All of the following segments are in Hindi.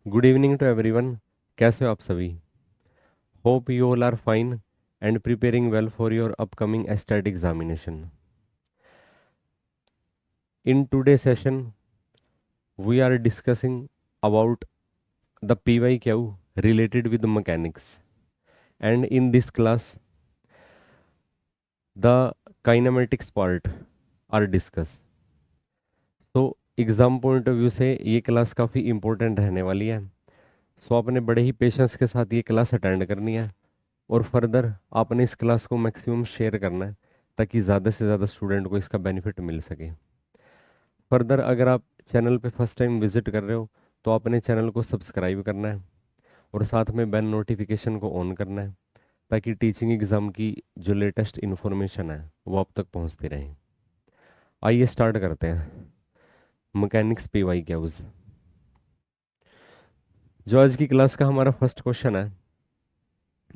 Good evening to everyone. कैसे हो आप सभी? Hope you all are fine and preparing well for your upcoming state examination. In today session we are discussing about the PYQ related with mechanics, and in this class the kinematics part are discussed. So exam point of view से ये क्लास काफ़ी इंपॉर्टेंट रहने वाली है। सो आपने बड़े ही पेशेंस के साथ ये क्लास अटेंड करनी है और फर्दर आपने इस क्लास को मैक्सिमम शेयर करना है ताकि ज़्यादा से ज़्यादा स्टूडेंट को इसका बेनिफिट मिल सके। फर्दर अगर आप चैनल पे फर्स्ट टाइम विजिट कर रहे हो तो आपने चैनल को सब्सक्राइब करना है और साथ में बेल नोटिफिकेशन को ऑन करना है ताकि टीचिंग एग्ज़ाम की जो लेटेस्ट इन्फॉर्मेशन है वो आप तक पहुंचती रहे। आइए स्टार्ट करते हैं मैकेनिक्स PYQs। जो आज की क्लास का हमारा फर्स्ट क्वेश्चन है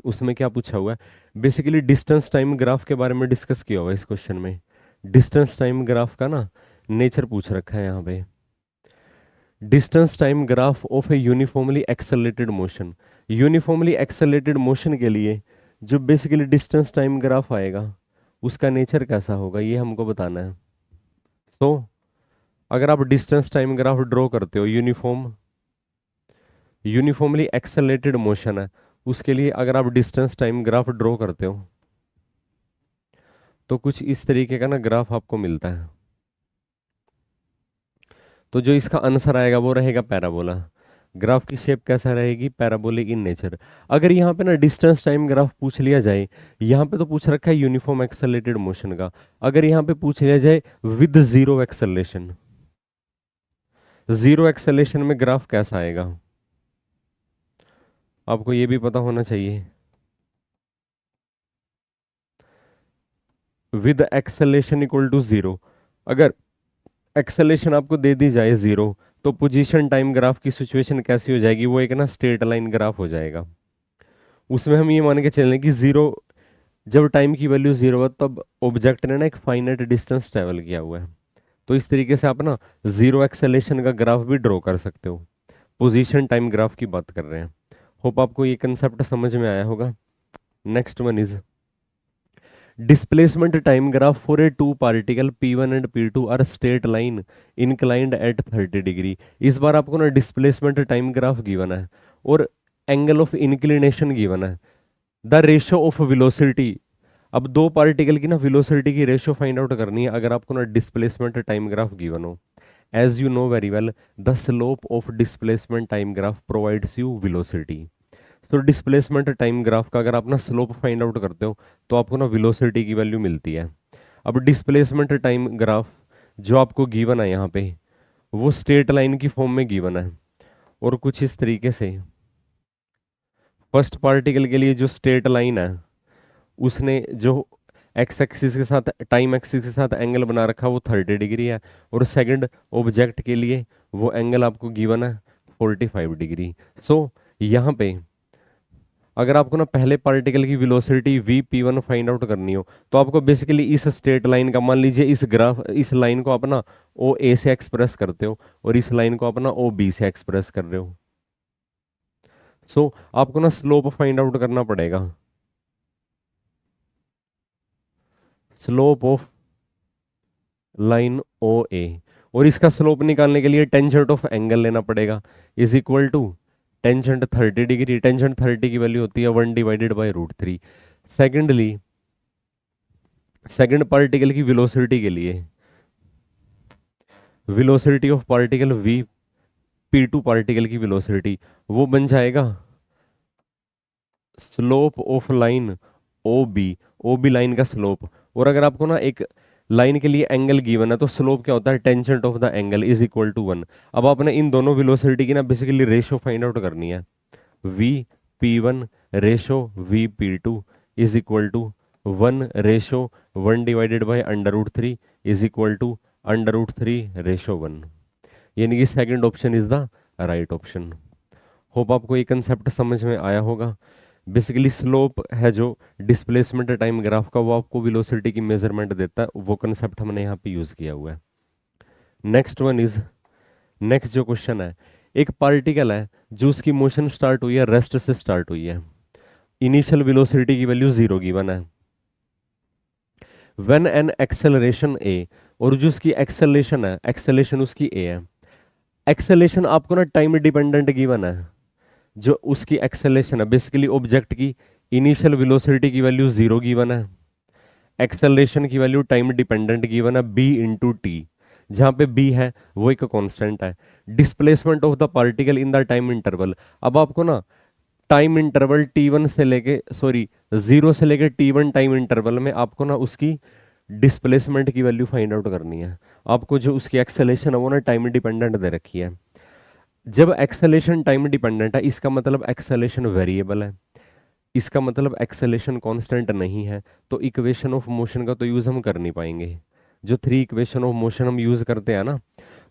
उसमें क्या पूछा हुआ है, बेसिकली डिस्टेंस टाइम ग्राफ के बारे में डिस्कस किया हुआ है इस क्वेश्चन में। डिस्टेंस टाइम ग्राफ का ना नेचर पूछ रखा है यहाँ पे। Distance time graph of A uniformly accelerated motion. Uniformly accelerated motion के लिए जो बेसिकली डिस्टेंस टाइम ग्राफ आएगा उसका नेचर कैसा होगा ये हमको बताना है। सो अगर आप डिस्टेंस टाइम ग्राफ ड्रॉ करते हो यूनिफॉर्मली एक्सेलरेटेड मोशन है उसके लिए अगर आप डिस्टेंस टाइम ग्राफ ड्रॉ करते हो तो कुछ इस तरीके का ना ग्राफ आपको मिलता है। तो जो इसका आंसर आएगा वो रहेगा पैराबोला। ग्राफ की शेप कैसा रहेगी? Parabolic in nature. अगर यहाँ पे ना डिस्टेंस टाइम ग्राफ पूछ लिया जाए, यहाँ पे तो पूछ रखा है यूनिफॉर्म एक्सेलरेटेड मोशन का, अगर यहाँ पे पूछ लिया जाए with zero acceleration, zero acceleration में ग्राफ कैसा आएगा आपको ये भी पता होना चाहिए। With acceleration equal to zero, अगर एक्सेलरेशन आपको दे दी जाए जीरो तो पोजीशन टाइम ग्राफ की सिचुएशन कैसी हो जाएगी? वो एक ना स्ट्रेट लाइन ग्राफ हो जाएगा। उसमें हम ये मान के चलें कि जीरो, जब टाइम की वैल्यू जीरो है तब ऑब्जेक्ट ने ना एक फाइनाइट डिस्टेंस ट्रेवल किया हुआ है। तो इस तरीके से आप ना जीरो एक्सेलरेशन का ग्राफ भी ड्रॉ कर सकते हो। पोजीशन टाइम ग्राफ की बात कर रहे हैं। होप आपको ये कंसेप्ट समझ में आया होगा। Next one is displacement time graph for a two particle P1 and P2 are straight line inclined at 30 degree. इस बार आपको ना डिस्प्लेसमेंट टाइम ग्राफ गिवन है और एंगल ऑफ इंक्लिनेशन गिवन है, द रेशियो ऑफ वेलोसिटी। अब दो पार्टिकल की ना वेलोसिटी की रेशियो फाइंड आउट करनी है अगर आपको ना डिस्प्लेसमेंट टाइम ग्राफ गिवन हो। As you know very well the slope of displacement time graph provides you velocity. तो डिस्प्लेसमेंट टाइम ग्राफ का अगर आप ना स्लोप फाइंड आउट करते हो तो आपको ना वेलोसिटी की वैल्यू मिलती है। अब डिस्प्लेसमेंट टाइम ग्राफ जो आपको गिवन है यहाँ पे वो स्ट्रेट लाइन की फॉर्म में गिवन है और कुछ इस तरीके से फर्स्ट पार्टिकल के लिए जो स्ट्रेट लाइन है उसने जो एक्स एक्सिस के साथ टाइम एक्सिस के साथ एंगल बना रखा वो 30 डिग्री है और सेकंड ऑब्जेक्ट के लिए वो एंगल आपको गिवन है 45 डिग्री। सो यहाँ पे अगर आपको ना पहले पार्टिकल की वेलोसिटी Vp1 फाइंड आउट करनी हो तो आपको बेसिकली इस स्ट्रेट लाइन का, मान लीजिए इस लाइन को अपना OA से एक्सप्रेस करते हो और इस लाइन को अपना OB से एक्सप्रेस कर रहे हो। सो आपको ना स्लोप फाइंड आउट करना पड़ेगा, स्लोप ऑफ लाइन OA, और इसका स्लोप निकालने के लिए टेंजेंट ऑफ एंगल लेना पड़ेगा is equal to tangent 30 degree. Tangent 30 की वैल्यू होती है 1/√3। सेकेंडली सेकंड पार्टिकल की वेलोसिटी के लिए velocity of particle P2 particle की वेलोसिटी वो बन जाएगा slope of line OB line का स्लोप। और अगर आपको ना एक लाइन के लिए एंगल गिवन है तो स्लोप क्या होता है? Tangent of the angle is equal to 1। अब आपने इन दोनों वेलोसिटी की ना बेसिकली रेशियो फाइंड आउट करनी है। Vp1 ratio Vp2 is equal to 1/1 is equal to √3/1। यानी कि second option is the right option. Hope आपको ये कंसेप्ट समझ में आया होगा। बेसिकली स्लोप है जो डिस्प्लेसमेंट टाइम ग्राफ का, वो आपको वेलोसिटी की मेजरमेंट देता है, वो कंसेप्ट हमने यहाँ पे यूज किया हुआ है। नेक्स्ट वन इज, नेक्स्ट जो क्वेश्चन है, एक पार्टिकल है जो उसकी मोशन स्टार्ट हुई है रेस्ट से स्टार्ट हुई है, इनिशियल वेलोसिटी की वैल्यू 0 गिवन है। व्हेन एन एक्सेलरेशन ए, और जो उसकी एक्सेलरेशन है, एक्सेलरेशन उसकी ए है। एक्सेलरेशन आपको ना टाइम डिपेंडेंट गिवन है, जो उसकी एक्सेलरेशन है बेसिकली ऑब्जेक्ट की इनिशियल वेलोसिटी की वैल्यू 0 गिवन है, एक्सेलरेशन की वैल्यू टाइम डिपेंडेंट गिवन है b इंटू टी, जहाँ पे b है वो एक कांस्टेंट है। Displacement of the particle in the time interval, अब आपको ना टाइम इंटरवल t1 से लेके सॉरी 0 से लेके t1 टाइम इंटरवल में आपको ना उसकी डिस्प्लेसमेंट की वैल्यू फाइंड आउट करनी है। आपको जो उसकी एक्सेलेरेशन है वो ना टाइम डिपेंडेंट दे रखी है। जब एक्सेलेरेशन टाइम डिपेंडेंट है इसका मतलब एक्सेलेरेशन वेरिएबल है, इसका मतलब एक्सेलेरेशन कांस्टेंट नहीं है, तो इक्वेशन ऑफ मोशन का तो यूज़ हम कर नहीं पाएंगे। जो 3 इक्वेशन ऑफ मोशन हम यूज़ करते हैं ना,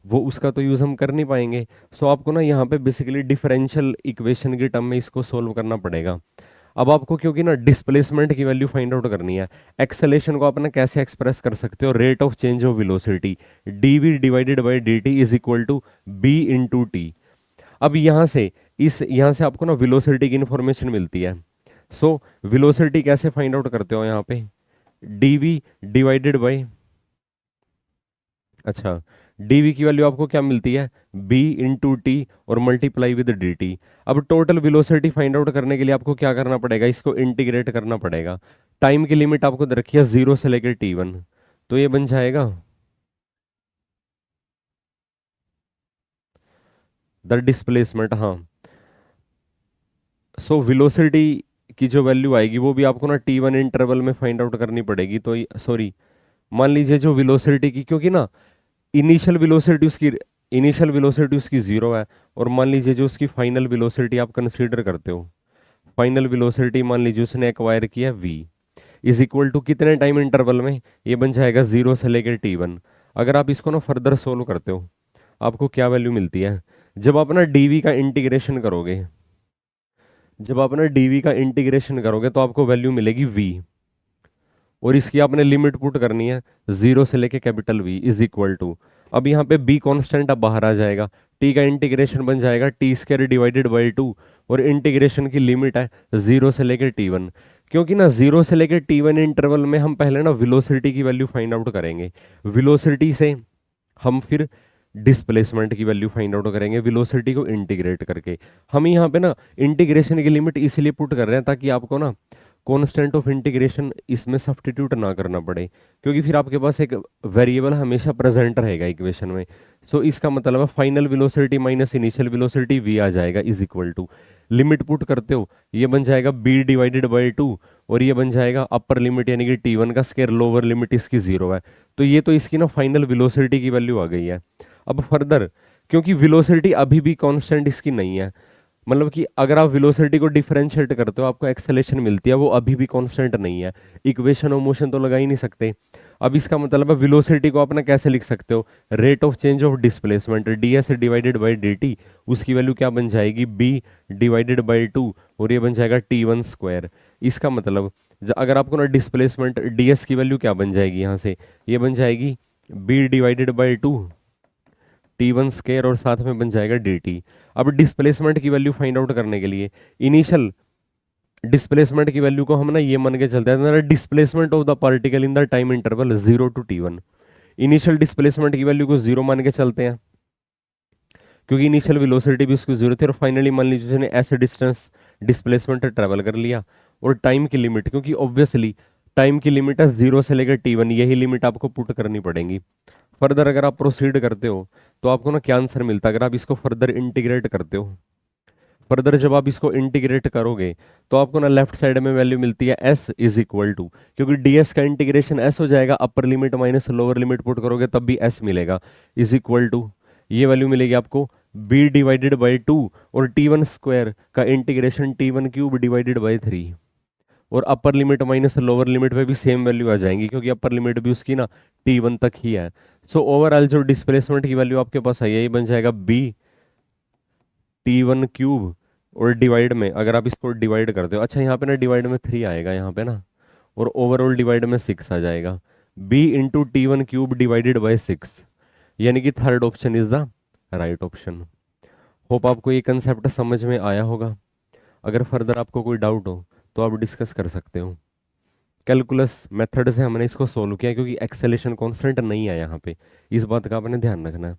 वो उसका तो यूज़ हम कर नहीं पाएंगे। सो आपको ना यहाँ पे बेसिकली डिफरेंशियल इक्वेशन की टर्म में इसको सोल्व करना पड़ेगा। अब आपको क्योंकि ना डिस्प्लेसमेंट की वैल्यू फाइंड आउट करनी है, एक्सेलेरेशन को अपना कैसे एक्सप्रेस कर सकते हो, rate of change of velocity dv divided by dt is equal to b into T. अब यहाँ से आपको ना वेलोसिटी की इंफॉर्मेशन मिलती है। सो वेलोसिटी कैसे फाइंड आउट करते हो यहाँ पे, dv डिवाइडेड बाई, अच्छा dv की वैल्यू आपको क्या मिलती है b इंटू टी और मल्टीप्लाई विद dt। अब टोटल वेलोसिटी फाइंड आउट करने के लिए आपको क्या करना पड़ेगा, इसको इंटीग्रेट करना पड़ेगा। टाइम की लिमिट आपको दे रखी है 0 से लेकर t1, तो ये बन जाएगा द डिस्प्लेसमेंट, हाँ। सो वेलोसिटी की जो वैल्यू आएगी वो भी आपको ना t1 इंटरवल में फाइंड आउट करनी पड़ेगी। तो सॉरी, मान लीजिए जो वेलोसिटी की, क्योंकि ना इनिशियल वेलोसिटी उसकी इनिशियल वेलोसिटी उसकी 0 है, और मान लीजिए जो उसकी फाइनल वेलोसिटी आप कंसीडर करते हो, फाइनल वेलोसिटी मान लीजिए उसने एक्वायर किया v इज इक्वल टू कितने टाइम इंटरवल में, ये बन जाएगा 0 से लेकर t1। अगर आप इसको ना फर्दर सोल्व करते हो आपको क्या वैल्यू मिलती है, जब आप ना dv का इंटीग्रेशन करोगे, जब आप ना dv का इंटीग्रेशन करोगे तो आपको वैल्यू मिलेगी v, और इसकी आपने लिमिट पुट करनी है 0 से लेके capital V is equal to, अब यहाँ पे b कांस्टेंट अब बाहर आ जाएगा, t का इंटीग्रेशन बन जाएगा टी स्क्वायर डिवाइडेड बाई 2, और इंटीग्रेशन की लिमिट है 0 से लेकर t1। क्योंकि ना 0 से लेकर t1 इंटरवल में हम पहले ना वेलोसिटी की वैल्यू फाइंड आउट करेंगे, वेलोसिटी से हम फिर डिस्प्लेसमेंट की वैल्यू फाइंड आउट करेंगे वेलोसिटी को इंटीग्रेट करके। हम यहाँ पे ना इंटीग्रेशन की लिमिट इसलिए पुट कर रहे हैं ताकि आपको ना कांस्टेंट ऑफ इंटीग्रेशन इसमें सब्स्टिट्यूट ना करना पड़े, क्योंकि फिर आपके पास एक वेरिएबल हमेशा प्रेजेंट रहेगा इक्वेशन में। सो इसका मतलब है final velocity minus initial velocity v आ जाएगा is equal to, limit put करते हो ये बन जाएगा b डिवाइडेड बाई 2, और ये बन जाएगा अपर लिमिट यानी कि t1 का स्क्वायर, लोअर लिमिट इसकी 0 है, तो ये तो इसकी ना फाइनल वेलोसिटी की वैल्यू आ गई है। अब फर्दर, क्योंकि वेलोसिटी अभी भी कांस्टेंट इसकी नहीं है, मतलब कि अगर आप वेलोसिटी को डिफरेंशिएट करते हो आपको एक्सेलेरेशन मिलती है, वो अभी भी कांस्टेंट नहीं है, इक्वेशन ऑफ मोशन तो लगा ही नहीं सकते। अब इसका मतलब है वेलोसिटी को अपना कैसे लिख सकते हो, rate of change of displacement ds divided by dt, उसकी वैल्यू क्या बन जाएगी b डिवाइडेड बाई 2, और ये बन जाएगा t1 स्क्वायर। इसका मतलब अगर आपको ना डिस्प्लेसमेंट ds की वैल्यू क्या बन जाएगी यहाँ से, ये बन जाएगी b divided by 2 t1 square, और साथ में बन जाएगा dt। अब डिस्प्लेसमेंट की वैल्यू फाइंड आउट करने के लिए इनिशियल डिस्प्लेसमेंट की वैल्यू को हम ना ये मान के चलते हैं displacement of the particle in the time interval 0 to t1, initial displacement की वैल्यू को 0 मान के चलते हैं क्योंकि इनिशियल वेलोसिटी भी उसको 0 थी, और फाइनली मान लीजिए उसने ऐसे डिस्टेंस डिस्प्लेसमेंट ट्रेवल कर लिया, और टाइम की लिमिट, क्योंकि ऑब्वियसली टाइम की लिमिट है 0 से लेकर t1, यही लिमिट आपको पुट करनी पड़ेगी। फर्दर अगर आप प्रोसीड करते हो तो आपको ना क्या आंसर मिलता है, अगर आप इसको फर्दर इंटीग्रेट करते हो, फर्दर जब आप इसको इंटीग्रेट करोगे तो आपको ना लेफ्ट साइड में वैल्यू मिलती है s इज इक्वल टू, क्योंकि ds का इंटीग्रेशन s हो जाएगा, upper limit minus lower limit put करोगे तब भी s मिलेगा, इज इक्वल टू ये वैल्यू मिलेगी आपको b डिवाइडेड बाई 2, और t1 स्क्वायर का integration t1 cube divided by 3, और upper limit minus lower limit पे भी सेम वैल्यू आ जाएंगी क्योंकि अपर लिमिट भी उसकी ना t1 तक ही है। सो ओवरऑल जो डिस्प्लेसमेंट की वैल्यू आपके पास है यही बन जाएगा b t1 क्यूब, और डिवाइड में अगर आप इसको डिवाइड करते हो, अच्छा यहाँ पे ना डिवाइड में 3 आएगा यहाँ पे ना, और ओवरऑल डिवाइड में 6 आ जाएगा, b into t1 cube divided by 6, यानी कि third option is the right option. Hope आपको ये कंसेप्ट समझ में आया होगा। अगर फर्दर आपको कोई डाउट हो तो आप डिस्कस कर सकते हो। कैलकुलस मेथड से हमने इसको सोल्व किया क्योंकि एक्सेलेरेशन कांस्टेंट नहीं है यहाँ पे, इस बात का आपने ध्यान रखना है।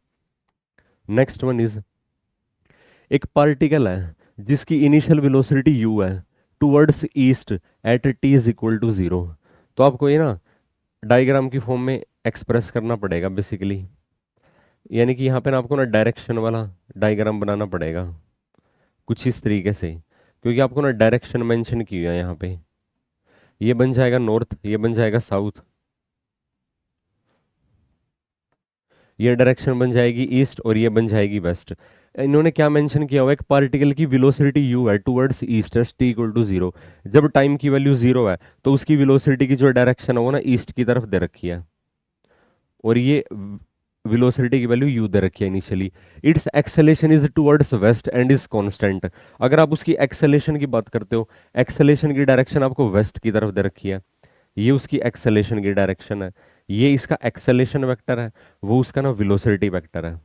नेक्स्ट वन इज, एक पार्टिकल है जिसकी इनिशियल वेलोसिटी u है towards east at t is equal to 0। तो आपको ये ना डायग्राम की फॉर्म में एक्सप्रेस करना पड़ेगा बेसिकली, यानी कि यहाँ पे ना आपको ना डायरेक्शन वाला डायग्राम बनाना पड़ेगा कुछ इस तरीके से, क्योंकि आपको ना डायरेक्शन मेंशन की हुई है यहाँ पे। ये बन जाएगा नॉर्थ, ये बन जाएगा साउथ, ये डायरेक्शन बन जाएगी ईस्ट और ये बन जाएगी वेस्ट। इन्होंने क्या मेंशन किया हुआ है, एक पार्टिकल की वेलोसिटी u है towards east at T equal to 0। जब टाइम की वैल्यू 0 है तो उसकी वेलोसिटी की जो डायरेक्शन है वो ना ईस्ट की तरफ दे रखी है, और ये वेलोसिटी की वैल्यू u दे रखी है initially. It's acceleration is towards waste and is constant. अगर आप उसकी एक्सेलेरेशन की बात करते हो, एक्सेलेरेशन की डायरेक्शन आपको वेस्ट की तरफ दे रखी है, ये उसकी एक्सेलेरेशन की डायरेक्शन है, ये इसका एक्सेलेरेशन वेक्टर है, वो उसका ना वेलोसिटी वेक्टर है।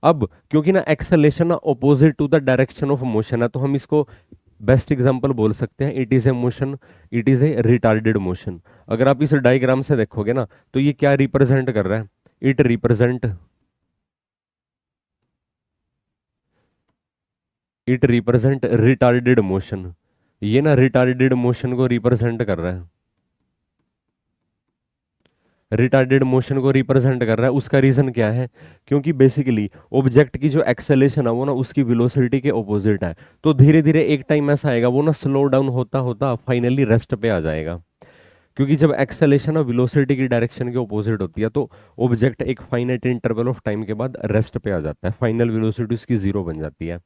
अब क्योंकि ना एक्सेलेरेशन ना opposite to the direction of motion है, तो हम इसको बेस्ट एग्जांपल बोल सकते हैं, it is a motion, it is a retarded motion. अगर आप इस डायग्राम से देखोगे ना तो ये क्या रिप्रेजेंट कर रहा है, इट रिप्रेजेंट रिटार्डेड मोशन। ये ना रिटार्डेड मोशन को रिप्रेजेंट कर रहा है, रिटार्डेड मोशन को रिप्रेजेंट कर रहा है। उसका रीजन क्या है, क्योंकि बेसिकली ऑब्जेक्ट की जो एक्सेलेरेशन है वो ना उसकी वेलोसिटी के ऑपोजिट है। तो धीरे धीरे एक टाइम ऐसा आएगा वो ना स्लो डाउन होता होता फाइनली रेस्ट पे आ जाएगा, क्योंकि जब एक्सेलेरेशन और वेलोसिटी की डायरेक्शन के ऑपोजिट होती है तो ऑब्जेक्ट एक फाइनाइट इंटरवल ऑफ टाइम के बाद रेस्ट पे आ जाता है, फाइनल वेलोसिटी उसकी जीरो बन जाती है।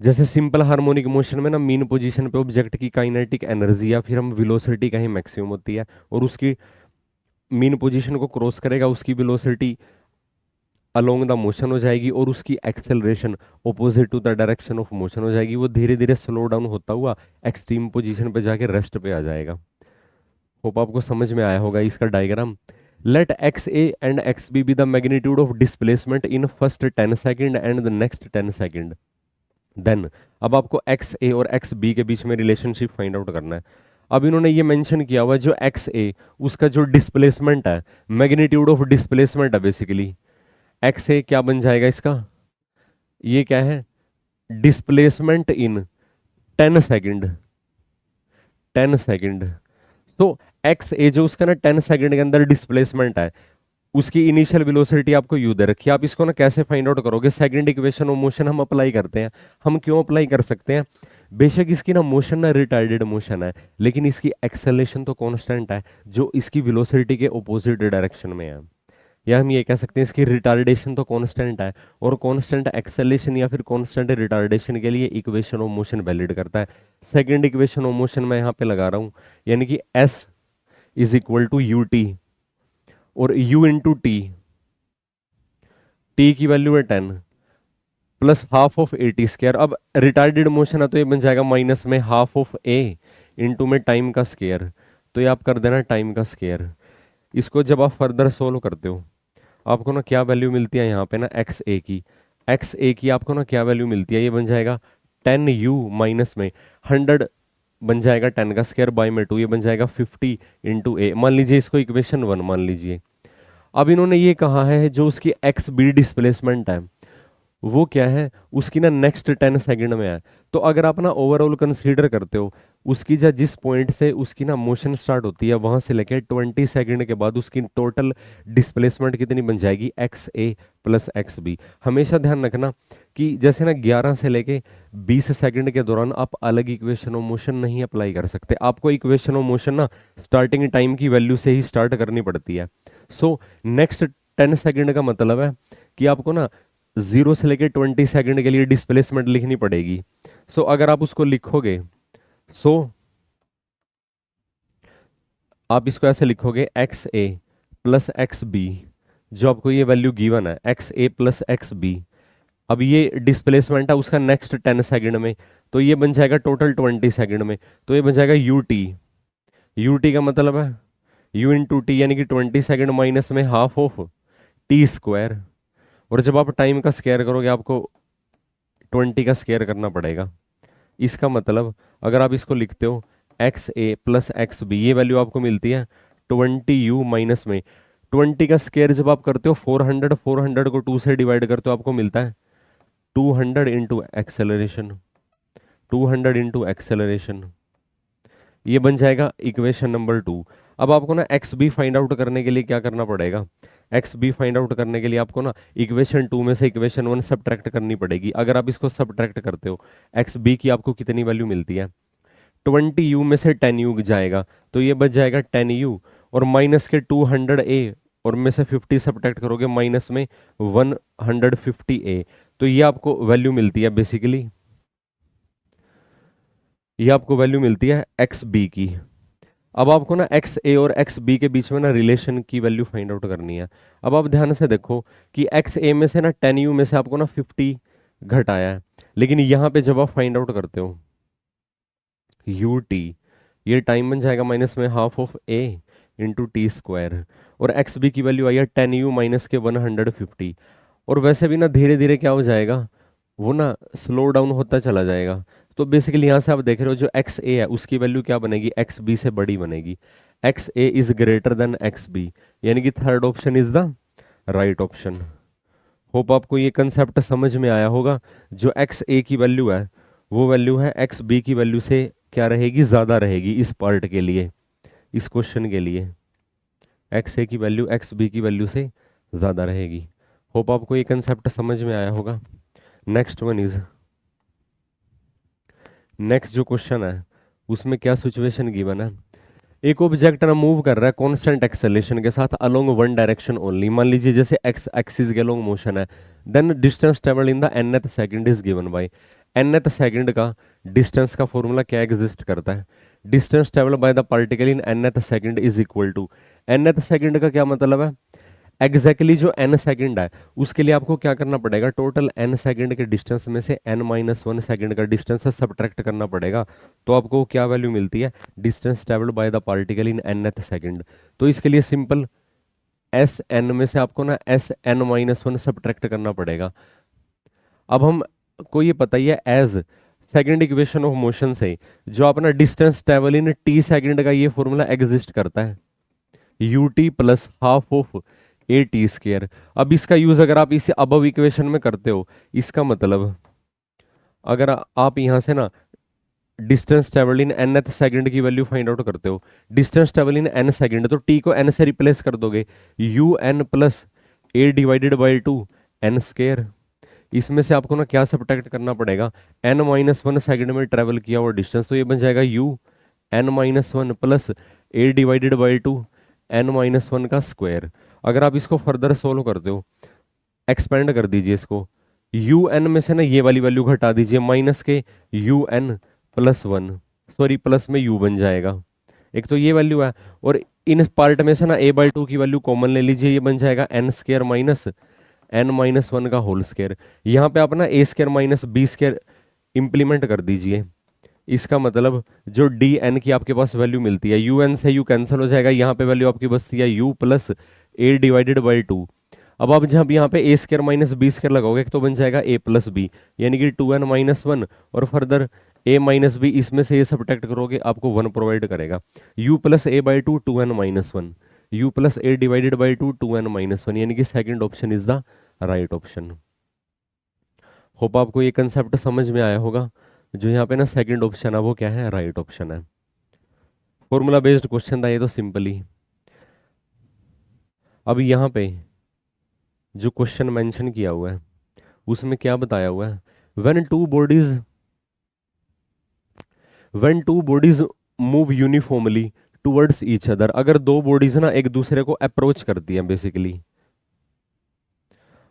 जैसे सिंपल हार्मोनिक मोशन में ना मीन पोजीशन पे ऑब्जेक्ट की काइनेटिक एनर्जी या फिर हम वेलोसिटी का ही मैक्सिमम होती है, और उसकी मीन पोजीशन को क्रॉस करेगा उसकी वेलोसिटी अलोंग द मोशन हो जाएगी, और उसकी acceleration opposite to the direction of motion हो जाएगी। वो धीरे धीरे स्लो डाउन होता हुआ एक्सट्रीम पोजीशन पे जाके रेस्ट पे आ जाएगा। होप आपको समझ में आया होगा इसका diagram. Let X A and X B the magnitude of displacement in first 10 second and the next 10 second. Then अब आपको एक्स ए और एक्स बी के बीच में रिलेशनशिप फाइंड आउट करना है। अब इन्होंने ये मेंशन किया हुआ है जो एक्स ए उसका जो डिस्प्लेसमेंट है, मैग्नीट्यूड ऑफ डिस्प्लेसमेंट है बेसिकली, एक्स ए क्या बन जाएगा इसका, ये क्या है, डिस्प्लेसमेंट इन 10 सेकेंड, 10 सेकेंड। तो एक्स ए जो उसका ना 10 सेकेंड के अंदर डिस्प्लेसमेंट है, उसकी इनिशियल वेलोसिटी आपको यू दे रखी है। आप इसको ना कैसे फाइंड आउट करोगे, सेकंड इक्वेशन ऑफ मोशन हम अप्लाई करते हैं। हम क्यों अप्लाई कर सकते हैं, बेशक इसकी ना मोशन ना रिटार्डेड मोशन है, लेकिन इसकी एक्सेलेरेशन तो कांस्टेंट है जो इसकी वेलोसिटी के ऑपोजिट डायरेक्शन में है। या हम ये कह सकते हैं इसकी रिटार्डेशन तो कांस्टेंट है, और कांस्टेंट एक्सेलेरेशन या फिर कांस्टेंट रिटार्डेशन के लिए इक्वेशन ऑफ मोशन वैलिड करता है। सेकंड इक्वेशन ऑफ मोशन मैं यहाँ पे लगा रहा हूँ, यानी कि S is equal to you T, और u इंटू टी, टी की वैल्यू है 10 plus half of A T square. अब रिटार्डेड मोशन है तो ये बन जाएगा माइनस में हाफ ऑफ ए इंटू में टाइम का स्क्वायर, तो ये आप कर देना टाइम का स्क्वायर। इसको जब आप फर्दर सोल्व करते हो आपको ना क्या वैल्यू मिलती है यहाँ पे ना एक्स ए की आपको ना क्या वैल्यू मिलती है, ये बन जाएगा 10u माइनस में 100 बन जाएगा 10 का स्क्वायर बाई में 2, ये बन जाएगा 50 इंटू ए। मान लीजिए इसको इक्वेशन 1 मान लीजिए। अब इन्होंने ये कहा है जो उसकी एक्स बी डिस्प्लेसमेंट है वो क्या है, उसकी ना नेक्स्ट 10 सेकेंड में है। तो अगर आप ना ओवरऑल कंसीडर करते हो उसकी जिस पॉइंट से उसकी ना मोशन स्टार्ट होती है वहां से लेके 20 सेकेंड के बाद उसकी टोटल डिस्प्लेसमेंट कितनी बन जाएगी, एक्स ए प्लस एक्स बी। हमेशा ध्यान रखना कि जैसे ना 11 से लेके 20 सेकेंड के दौरान आप अलग इक्वेशन ऑफ मोशन नहीं अप्लाई कर सकते। आपको इक्वेशन ऑफ मोशन ना स्टार्टिंग टाइम की वैल्यू से ही स्टार्ट करनी पड़ती है। सो नेक्स्ट 10 सेकेंड का मतलब है कि आपको ना 0 से लेके 20 सेकेंड के लिए डिस्प्लेसमेंट लिखनी पड़ेगी। सो अगर आप उसको लिखोगे, सो आप इसको ऐसे लिखोगे एक्स ए प्लस एक्स बी, जो आपको ये वैल्यू गिवन है एक्स ए प्लस एक्स बी। अब ये डिस्प्लेसमेंट है उसका नेक्स्ट 10 सेकेंड में, तो ये बन जाएगा टोटल 20 सेकेंड में, तो ये बन जाएगा यू टी। यू टी का मतलब है यू इंटू टी, यानी कि 20 सेकेंड माइनस में हाफ ऑफ टी स्क्वायर, और जब आप टाइम का स्क्वायर करोगे आपको 20 का स्क्वायर करना पड़ेगा। इसका मतलब अगर आप इसको लिखते हो एक्स ए प्लस एक्स बी, ये वैल्यू आपको मिलती है 20u माइनस में 20 का स्क्वायर जब आप करते हो 400, 400 को 2 से डिवाइड करते हो आपको मिलता है 200 इंटू एक्सेलरेशन, 200 इंटू एक्सेलरेशन। ये बन जाएगा इक्वेशन नंबर 2। अब आपको ना एक्स बी फाइंड आउट करने के लिए क्या करना पड़ेगा, एक्स बी फाइंड आउट करने के लिए आपको ना इक्वेशन 2 में से इक्वेशन 1 सब्ट्रैक्ट करनी पड़ेगी। अगर आप इसको सब्ट्रैक्ट करते हो एक्स बी की आपको कितनी वैल्यू मिलती है, 20u में से 10u जाएगा तो ये बच जाएगा 10u, और माइनस के 200a और में से 50 सब्ट्रैक्ट करोगे माइनस में 150a, तो ये आपको वैल्यू मिलती है बेसिकली, ये आपको वैल्यू मिलती है एक्स बी की। अब आपको ना एक्स ए और एक्स बी के बीच में ना रिलेशन की वैल्यू फाइंड आउट करनी है। अब आप ध्यान से देखो कि एक्स ए में से ना 10u में से आपको ना 50 घटाया है, लेकिन यहाँ पे जब आप फाइंड आउट करते हो यू टी, ये टाइम बन जाएगा माइनस में half of A into T square, और एक्स बी की वैल्यू आई है 10u माइनस के 150। और वैसे भी ना धीरे धीरे क्या हो जाएगा, वो ना स्लो डाउन होता चला जाएगा। तो बेसिकली यहाँ से आप देख रहे हो जो एक्स ए है उसकी वैल्यू क्या बनेगी, एक्स बी से बड़ी बनेगी, X A is greater than X B, यानी कि third option is the right option. Hope आपको ये कंसेप्ट समझ में आया होगा। जो एक्स ए की वैल्यू है वो वैल्यू है एक्स बी की वैल्यू से क्या रहेगी, ज़्यादा रहेगी इस पार्ट के लिए, इस क्वेश्चन के लिए एक्स ए की वैल्यू एक्स बी की वैल्यू से ज़्यादा रहेगी। होप आपको ये कंसेप्ट समझ में आया होगा। नेक्स्ट वन इज, नेक्स्ट जो क्वेश्चन है उसमें क्या सिचुएशन गिवन है, एक ऑब्जेक्ट ना मूव कर रहा है कांस्टेंट एक्सेलरेशन के साथ अलोंग वन डायरेक्शन ओनली। मान लीजिए जैसे एक्स एक्सिस के अलोंग मोशन है, then distance travel in the nth second is given by, nth second का डिस्टेंस का फॉर्मूला क्या एग्जिस्ट करता है, distance travel by the particle in nth second is equal to, nth second का क्या मतलब है, एग्जैक्टली जो n सेकंड है उसके लिए आपको क्या करना पड़ेगा, टोटल n सेकंड के डिस्टेंस में से n-1 सेकंड का डिस्टेंस सब्ट्रैक्ट करना पड़ेगा। तो आपको क्या वैल्यू मिलती है, distance travelled by the particle in nth second. तो इसके लिए सिंपल एस एन में से आपको ना Sn-1 सब्ट्रैक्ट करना पड़ेगा। अब हम को ये पता ही है as second equation of motion से जो अपना distance travel in t second का ये फॉर्मूला एग्जिस्ट करता है ut plus half of A T square. अब इसका यूज अगर आप इसे अबव इक्वेशन में करते हो, इसका मतलब अगर आप यहां से ना distance travel in nth second की वैल्यू फाइंड आउट करते हो, distance travel in n second, तो t को n से रिप्लेस कर दोगे, U N plus A divided by 2 N square. इसमें से आपको ना क्या सब्ट्रैक्ट करना पड़ेगा, n-1 सेकंड में ट्रेवल किया हुआ डिस्टेंस, तो ये बन जाएगा u n-1 plus A divided by 2 n-1 का स्क्वायर। अगर आप इसको फर्दर सोल्व करते हो, एक्सपेंड कर दीजिए इसको, यू एन में से ना ये वाली वैल्यू घटा दीजिए, माइनस के U N plus 1, sorry plus में u बन जाएगा, एक तो ये वैल्यू है, और इन पार्ट में से ना a/2 की वैल्यू कॉमन ले लीजिए, ये बन जाएगा n स्क्र माइनस n-1 का होल स्क्र। यहाँ पे आप ना a square minus B square implement कर दीजिए। इसका मतलब जो डी एन की आपके पास वैल्यू मिलती है, यू एन से यू कैंसिल हो जाएगा, यहाँ पे वैल्यू आपकी बचती है you plus A divided by 2। अब आप जब यहाँ पे ए स्क्र माइनस बी स्क्र लगाओगे तो बन जाएगा ए प्लस बी, यानी कि 2n-1, और फर्दर a माइनस बी, इसमें से ये सब्ट्रैक्ट करोगे आपको 1 प्रोवाइड करेगा, u plus A by 2 2n-1, u plus A divided by 2 2n-1, यानी कि second option is the right option. Hope आपको ये कंसेप्ट समझ में आया होगा। जो यहाँ पे ना सेकंड ऑप्शन है वो क्या है, राइट ऑप्शन है। फॉर्मूला बेस्ड क्वेश्चन था ये तो सिंपली। अब यहाँ पे जो क्वेश्चन मेंशन किया हुआ है उसमें क्या बताया हुआ है, when two bodies move uniformly towards each other, अगर दो बॉडीज ना एक दूसरे को अप्रोच करती हैं, बेसिकली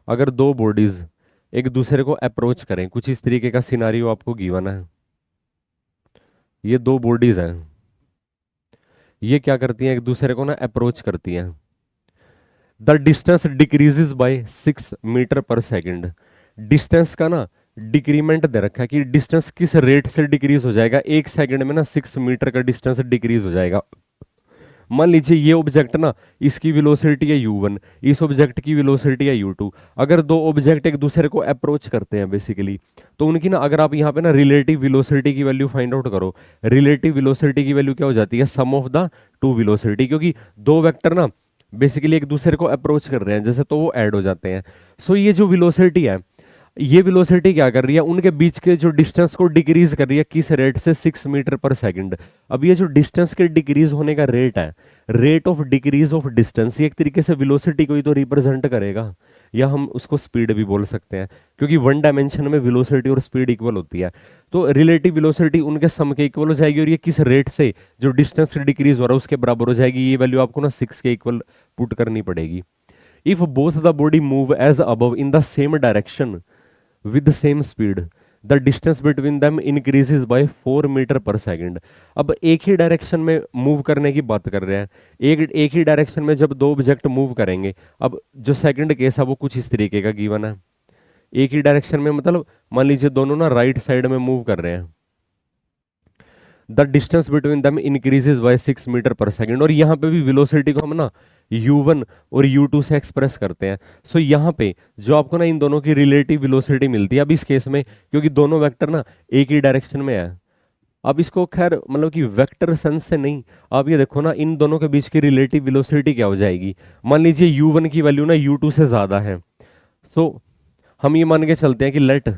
अगर दो बॉडीज एक दूसरे को अप्रोच करें, कुछ इस तरीके का सिनारियो आपको गिवन है, ये दो बॉडीज हैं, ये क्या करती हैं, एक दूसरे को ना अप्रोच करती हैं, the distance decreases by 6 metre per second. Distance का ना डिक्रीमेंट दे रखा है कि डिस्टेंस किस रेट से डिक्रीज हो जाएगा, एक सेकंड में ना 6 मीटर का डिस्टेंस डिक्रीज हो जाएगा। मान लीजिए ये ऑब्जेक्ट ना, इसकी वेलोसिटी है u1, इस ऑब्जेक्ट की वेलोसिटी है u2। अगर दो ऑब्जेक्ट एक दूसरे को अप्रोच करते हैं बेसिकली, तो उनकी ना, अगर आप यहाँ पे ना रिलेटिव वेलोसिटी की वैल्यू फाइंड आउट करो, रिलेटिव वेलोसिटी की वैल्यू क्या हो जाती है, सम ऑफ द टू वेलोसिटी, क्योंकि दो वेक्टर ना बेसिकली एक दूसरे को अप्रोच कर रहे हैं जैसे, तो वो ऐड हो जाते हैं। सो ये जो वेलोसिटी है, ये वेलोसिटी क्या कर रही है, उनके बीच के जो डिस्टेंस को डिक्रीज कर रही है, किस रेट से, 6 मीटर पर सेकंड। अब ये जो डिस्टेंस के डिक्रीज होने का रेट है, rate of decrease of distance, ये एक तरीके से वेलोसिटी को ही तो रिप्रेजेंट करेगा, या हम उसको स्पीड भी बोल सकते हैं, क्योंकि वन डायमेंशन में वेलोसिटी और स्पीड इक्वल होती है। तो रिलेटिव वेलोसिटी उनके सम के इक्वल हो जाएगी, और ये किस रेट से जो डिस्टेंस डिक्रीज हो रहा है उसके बराबर हो जाएगी। ये वैल्यू आपको ना 6 के इक्वल पुट करनी पड़ेगी। If both the body move as above in the same direction with the same speed, the distance between them increases by 4 metre पर सेकंड। अब एक ही डायरेक्शन में मूव करने की बात कर रहे हैं, एक ही डायरेक्शन में जब दो ऑब्जेक्ट मूव करेंगे, अब जो सेकंड केस है वो कुछ इस तरीके का गिवन है। एक ही डायरेक्शन में मतलब मान लीजिए दोनों ना राइट साइड में मूव कर रहे हैं, the distance between them increases by 6 metre पर सेकंड। और यहाँ पे भी वेलोसिटी को हम ना u1 और u2 से एक्सप्रेस करते हैं। सो यहाँ पे जो आपको ना इन दोनों की रिलेटिव वेलोसिटी मिलती है, अब इस केस में क्योंकि दोनों वेक्टर ना एक ही डायरेक्शन में है, अब इसको खैर मतलब कि वेक्टर सेंस से नहीं, आप ये देखो ना इन दोनों के बीच की रिलेटिव वेलोसिटी क्या हो जाएगी। मान लीजिए u1 की वैल्यू ना u2 से ज़्यादा है, सो हम ये मान के चलते हैं कि लेट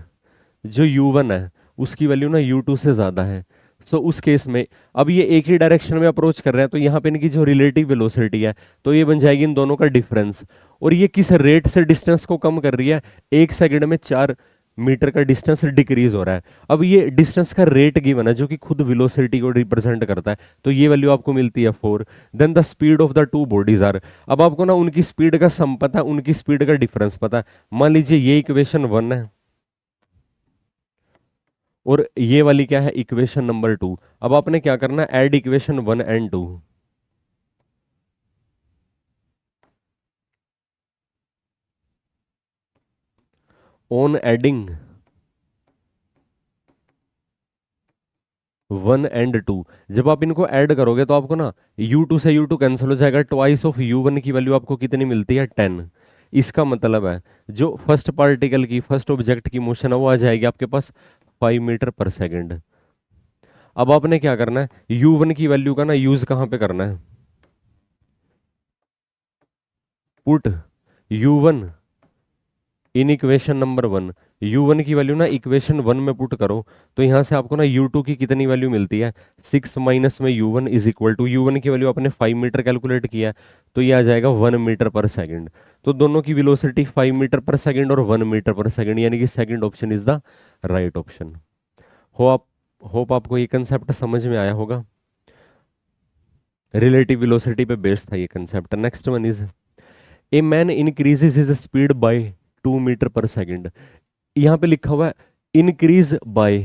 जो u1 है उसकी वैल्यू ना u2 से ज़्यादा है। सो उस केस में अब ये एक ही डायरेक्शन में अप्रोच कर रहे हैं, तो यहाँ पे इनकी जो रिलेटिव वेलोसिटी है तो ये बन जाएगी इन दोनों का डिफरेंस। और ये किस रेट से डिस्टेंस को कम कर रही है, 1 सेकंड में 4 मीटर का डिस्टेंस डिक्रीज हो रहा है। अब ये डिस्टेंस का रेट गिवन है जो कि खुद वेलोसिटी को रिप्रेजेंट करता है, तो ये वैल्यू आपको मिलती है 4। Then the speed of the two bodies are, अब आपको ना उनकी स्पीड का सम पता है, उनकी स्पीड का डिफरेंस पता है। मान लीजिए ये इक्वेशन 1 है और ये वाली क्या है, इक्वेशन नंबर 2। अब आपने क्या करना है, add equation 1 and 2। On adding 1 and 2, जब आप इनको ऐड करोगे तो आपको ना u2 से u2 कैंसिल हो जाएगा, ट्वाइस ऑफ u1 की वैल्यू आपको कितनी मिलती है, 10। इसका मतलब है जो फर्स्ट पार्टिकल की, फर्स्ट ऑब्जेक्ट की मोशन है वो आ जाएगी आपके पास 5 मीटर पर सेकंड। अब आपने क्या करना है, u1 की वैल्यू का ना यूज कहाँ पे करना है, put u1 in equation number 1। u1 की वैल्यू ना इक्वेशन 1 में पुट करो, तो यहां से आपको ना u2 की कितनी वैल्यू मिलती है, 6 माइनस में u1 is equal to, u1 की वैल्यू आपने 5 मीटर कैलकुलेट किया है, तो ये आ जाएगा 1 मीटर पर सेकंड। तो दोनों की वेलोसिटी 5 मीटर पर सेकंड और 1 मीटर पर सेकंड, यानी कि second option is the right option. Hope आपको ये कंसेप्ट समझ में आया होगा। रिलेटिव वेलोसिटी पे बेस्ड था ये concept. Next one is a man increases his speed by 2 metre पर सेकंड। यहाँ पे लिखा हुआ है इंक्रीज बाय,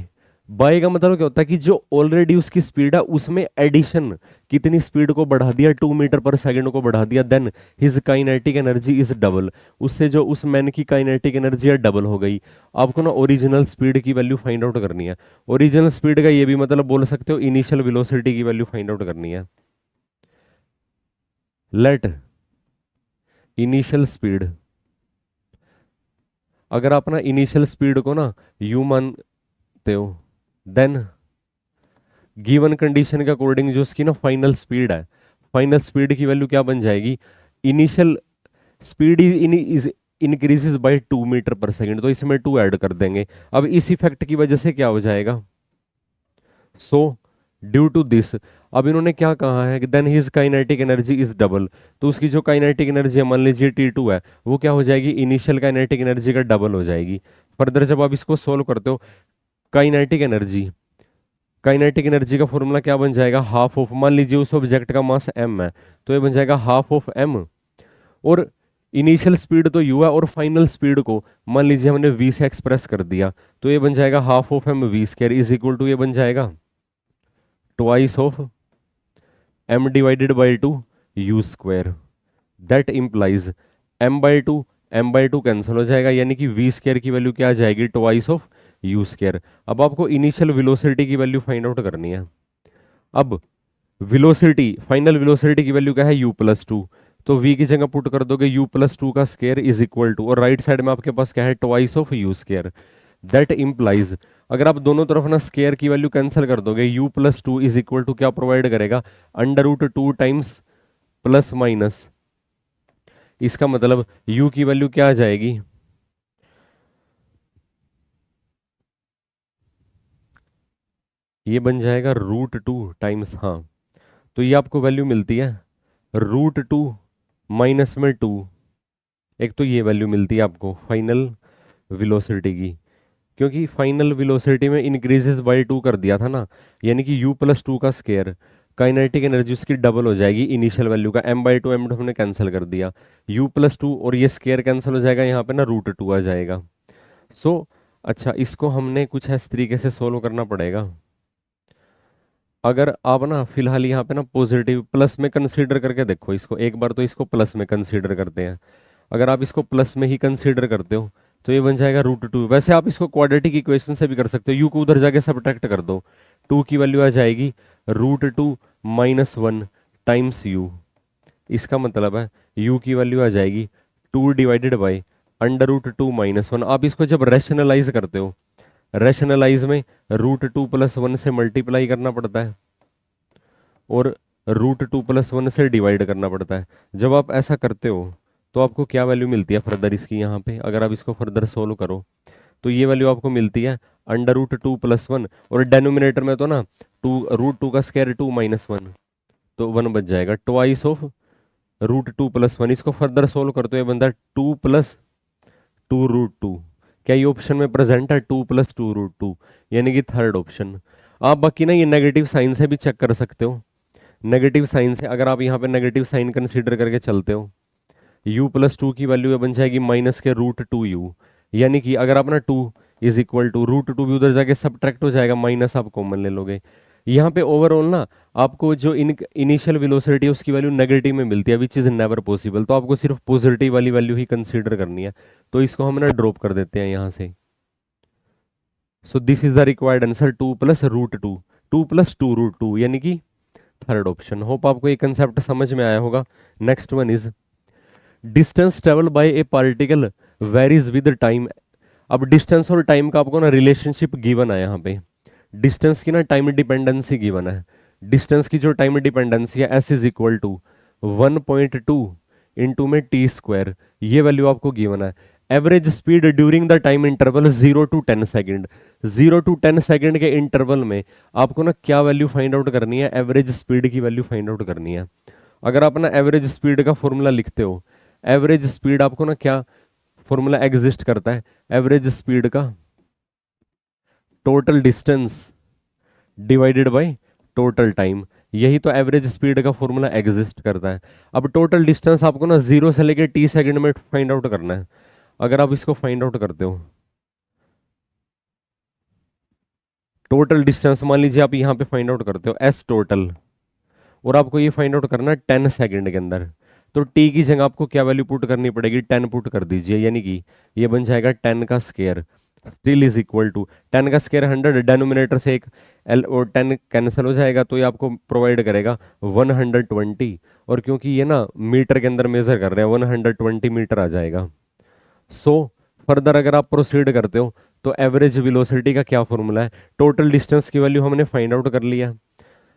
बाय का मतलब क्या होता है कि जो ऑलरेडी उसकी स्पीड है उसमें एडिशन, कितनी स्पीड को बढ़ा दिया, 2 मीटर पर सेकंड को बढ़ा दिया, then his kinetic energy is double, उससे जो उस मैन की काइनेटिक एनर्जी है डबल हो गई। आपको ना ओरिजिनल स्पीड की वैल्यू फाइंड आउट करनी है। ओरिजिनल स्पीड का ये भी मतलब बोल सकते हो इनिशियल वेलोसिटी की वैल्यू फाइंड आउट करनी है। लेट इनिशियल स्पीड, अगर आप ना इनिशियल स्पीड को ना u मानते हो, देन गिवन कंडीशन के अकॉर्डिंग जो उसकी ना फाइनल स्पीड है, फाइनल स्पीड की वैल्यू क्या बन जाएगी, initial speed is increases by 2 metre पर सेकंड, तो इसमें 2 ऐड कर देंगे। अब इस इफेक्ट की वजह से क्या हो जाएगा, सो ड्यू टू दिस, अब इन्होंने क्या कहा है कि then his kinetic energy is double, तो उसकी जो काइनेटिक एनर्जी है मान लीजिए T2 है, वो क्या हो जाएगी, इनिशियल काइनेटिक एनर्जी का डबल हो जाएगी। फर्दर जब आप इसको सोल्व करते हो, काइनेटिक एनर्जी, काइनेटिक एनर्जी का फॉर्मूला क्या बन जाएगा, हाफ ऑफ, मान लीजिए उस ऑब्जेक्ट का मास m है, तो ये बन जाएगा हाफ ऑफ m, और इनिशियल स्पीड तो u है, और फाइनल स्पीड को मान लीजिए हमने v से एक्सप्रेस कर दिया, तो ये बन जाएगा half of m v square is equal to, ये बन जाएगा twice of m divided by 2 u square. That implies m by two cancel हो जाएगा, यानी कि v स्क्वायर की वैल्यू क्या आ जाएगी, ट्वाइस ऑफ u स्क्वायर। अब आपको इनिशियल वेलोसिटी की वैल्यू फाइंड आउट करनी है। अब वेलोसिटी, फाइनल वेलोसिटी की वैल्यू क्या है u+2, तो v की जगह पुट कर दोगे u+2 का स्क्वायर इज इक्वल टू, और राइट साइड में आपके पास क्या है twice of you square. That implies, अगर आप दोनों तरफ ना स्क्वायर की वैल्यू कैंसिल कर दोगे, u+2 इज इक्वल टू क्या प्रोवाइड करेगा, √2 टाइम्स प्लस माइनस, इसका मतलब u की वैल्यू क्या आ जाएगी, ये बन जाएगा √2 टाइम्स, हाँ, तो ये आपको वैल्यू मिलती है √2 माइनस में 2, एक तो ये वैल्यू मिलती है आपको फाइनल वेलोसिटी की, क्योंकि फाइनल वेलोसिटी में इंक्रीजेस बाय 2 कर दिया था ना, यानी कि u+2 का स्क्वायर, काइनेटिक एनर्जी उसकी डबल हो जाएगी इनिशियल वैल्यू का, m/2 m2 हमने कैंसिल कर दिया, u+2 और ये स्क्वायर कैंसिल हो जाएगा, यहाँ पे ना √2 आ जाएगा। अच्छा, इसको हमने कुछ इस तरीके से सोल्व करना पड़ेगा। अगर आप ना फिलहाल यहाँ पे ना पॉजिटिव प्लस में कंसीडर करके देखो इसको एक बार, तो इसको प्लस में कंसीडर करते हैं। अगर आप इसको प्लस में ही कंसीडर करते हो तो ये बन जाएगा √2। वैसे आप इसको क्वाड्रेटिक इक्वेशन से भी कर सकते हो, यू को उधर जाके सब्ट्रैक्ट कर दो, 2 की वैल्यू आ जाएगी √2 -1 टाइम्स यू, इसका मतलब है u की वैल्यू आ जाएगी 2 डिवाइडेड बाई √2 - 1। आप इसको जब रैशनलाइज करते हो, रैशनलाइज में √2 + 1 से मल्टीप्लाई करना पड़ता है और √2 + 1 से डिवाइड करना पड़ता है। जब आप ऐसा करते हो तो आपको क्या वैल्यू मिलती है फर्दर इसकी, यहाँ पे अगर आप इसको फर्दर सोल्व करो तो ये वैल्यू आपको मिलती है √2 + 1, और डेनोमिनेटर में तो ना √2 का स्क्वायर 2 -1, तो 1 बच जाएगा, ट्वाइस ऑफ √2 + 1। इसको फर्दर सोल्व करते हुए बनता है 2 + 2√2। क्या ये ऑप्शन में प्रेजेंट है 2 + 2√2, यानी कि थर्ड ऑप्शन। आप बाकी ना ये नेगेटिव साइन से भी चेक कर सकते हो, नेगेटिव साइन से अगर आप यहाँ पे नेगेटिव साइन कंसीडर करके चलते हो, u+2 की वैल्यू बन जाएगी माइनस के √2u, यानी कि अगर आप ना 2 इज इक्वल टू √2 भी उधर जाके सब्ट्रैक्ट हो जाएगा, माइनस आप कॉमन ले लोगे। यहाँ पे ओवरऑल ना आपको जो इनिशियल वेलोसिटी है उसकी वैल्यू नेगेटिव में मिलती है, विच इज़ नेवर पॉसिबल, तो आपको सिर्फ पॉजिटिव वाली वैल्यू ही कंसीडर करनी है, तो इसको हम ना ड्रॉप कर देते हैं यहाँ से। So this is the required answer 2 + √2, 2 + 2√2, यानी कि थर्ड ऑप्शन। होप आपको ये कंसेप्ट समझ में आया होगा। Next one is distance travel by A particle varies with time. अब डिस्टेंस और टाइम का आपको ना रिलेशनशिप गिवन है यहाँ पे, डिस्टेंस की ना टाइम डिपेंडेंसी गिवन है, डिस्टेंस की जो टाइम डिपेंडेंसी है s is equal to 1.2 into में t², ये वैल्यू आपको गिवन है। Average speed during the time interval 0 to 10 second, 0 to 10 second के इंटरवल में आपको ना क्या वैल्यू फाइंड आउट करनी है, एवरेज स्पीड की वैल्यू फाइंड आउट करनी है। अगर आप ना एवरेज स्पीड का फॉर्मूला लिखते हो, एवरेज स्पीड आपको ना क्या फॉर्मूला एग्जिस्ट करता है, एवरेज स्पीड का total distance divided by total time, यही तो एवरेज स्पीड का फॉर्मूला एग्जिस्ट करता है। अब टोटल डिस्टेंस आपको ना 0 से लेके t सेकंड में फाइंड आउट करना है। अगर आप इसको फाइंड आउट करते हो, टोटल डिस्टेंस मान लीजिए आप यहाँ पे फाइंड आउट करते हो s टोटल, और आपको ये फाइंड आउट करना है 10 सेकंड के अंदर, तो t की जगह आपको क्या वैल्यू पुट करनी पड़ेगी, 10 पुट कर दीजिए, यानी कि ये बन जाएगा 10 का square still is equal to 10 का स्क्वायर 100, डेनोमिनेटर से एक l और 10 कैंसिल हो जाएगा, तो ये आपको प्रोवाइड करेगा 120, और क्योंकि ये ना मीटर के अंदर मेजर कर रहे हैं 120 मीटर आ जाएगा। सो फर्दर अगर आप प्रोसीड करते हो तो एवरेज वेलोसिटी का क्या फॉर्मूला है, टोटल डिस्टेंस की वैल्यू हमने फाइंड आउट कर लिया,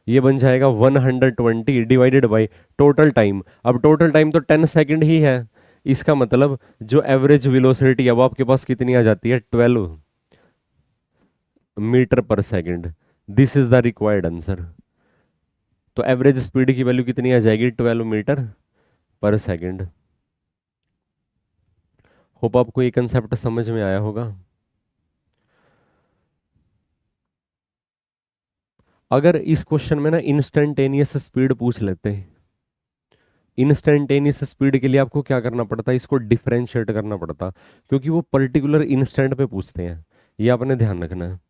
ये बन जाएगा 120 डिवाइडेड बाई टोटल टाइम। अब टोटल टाइम तो 10 सेकंड ही है, इसका मतलब जो एवरेज वेलोसिटी है वो आपके पास कितनी आ जाती है, 12 मीटर पर second. This is the required answer. तो एवरेज स्पीड की वैल्यू कितनी आ जाएगी, 12 मीटर पर सेकंड। होप आपको ये कंसेप्ट समझ में आया होगा। अगर इस क्वेश्चन में ना इंस्टेंटेनियस स्पीड पूछ लेते हैं, इंस्टेंटेनियस स्पीड के लिए आपको क्या करना पड़ता है, इसको डिफरेंशिएट करना पड़ता, क्योंकि वो पर्टिकुलर इंस्टेंट पे पूछते हैं, ये आपने ध्यान रखना है।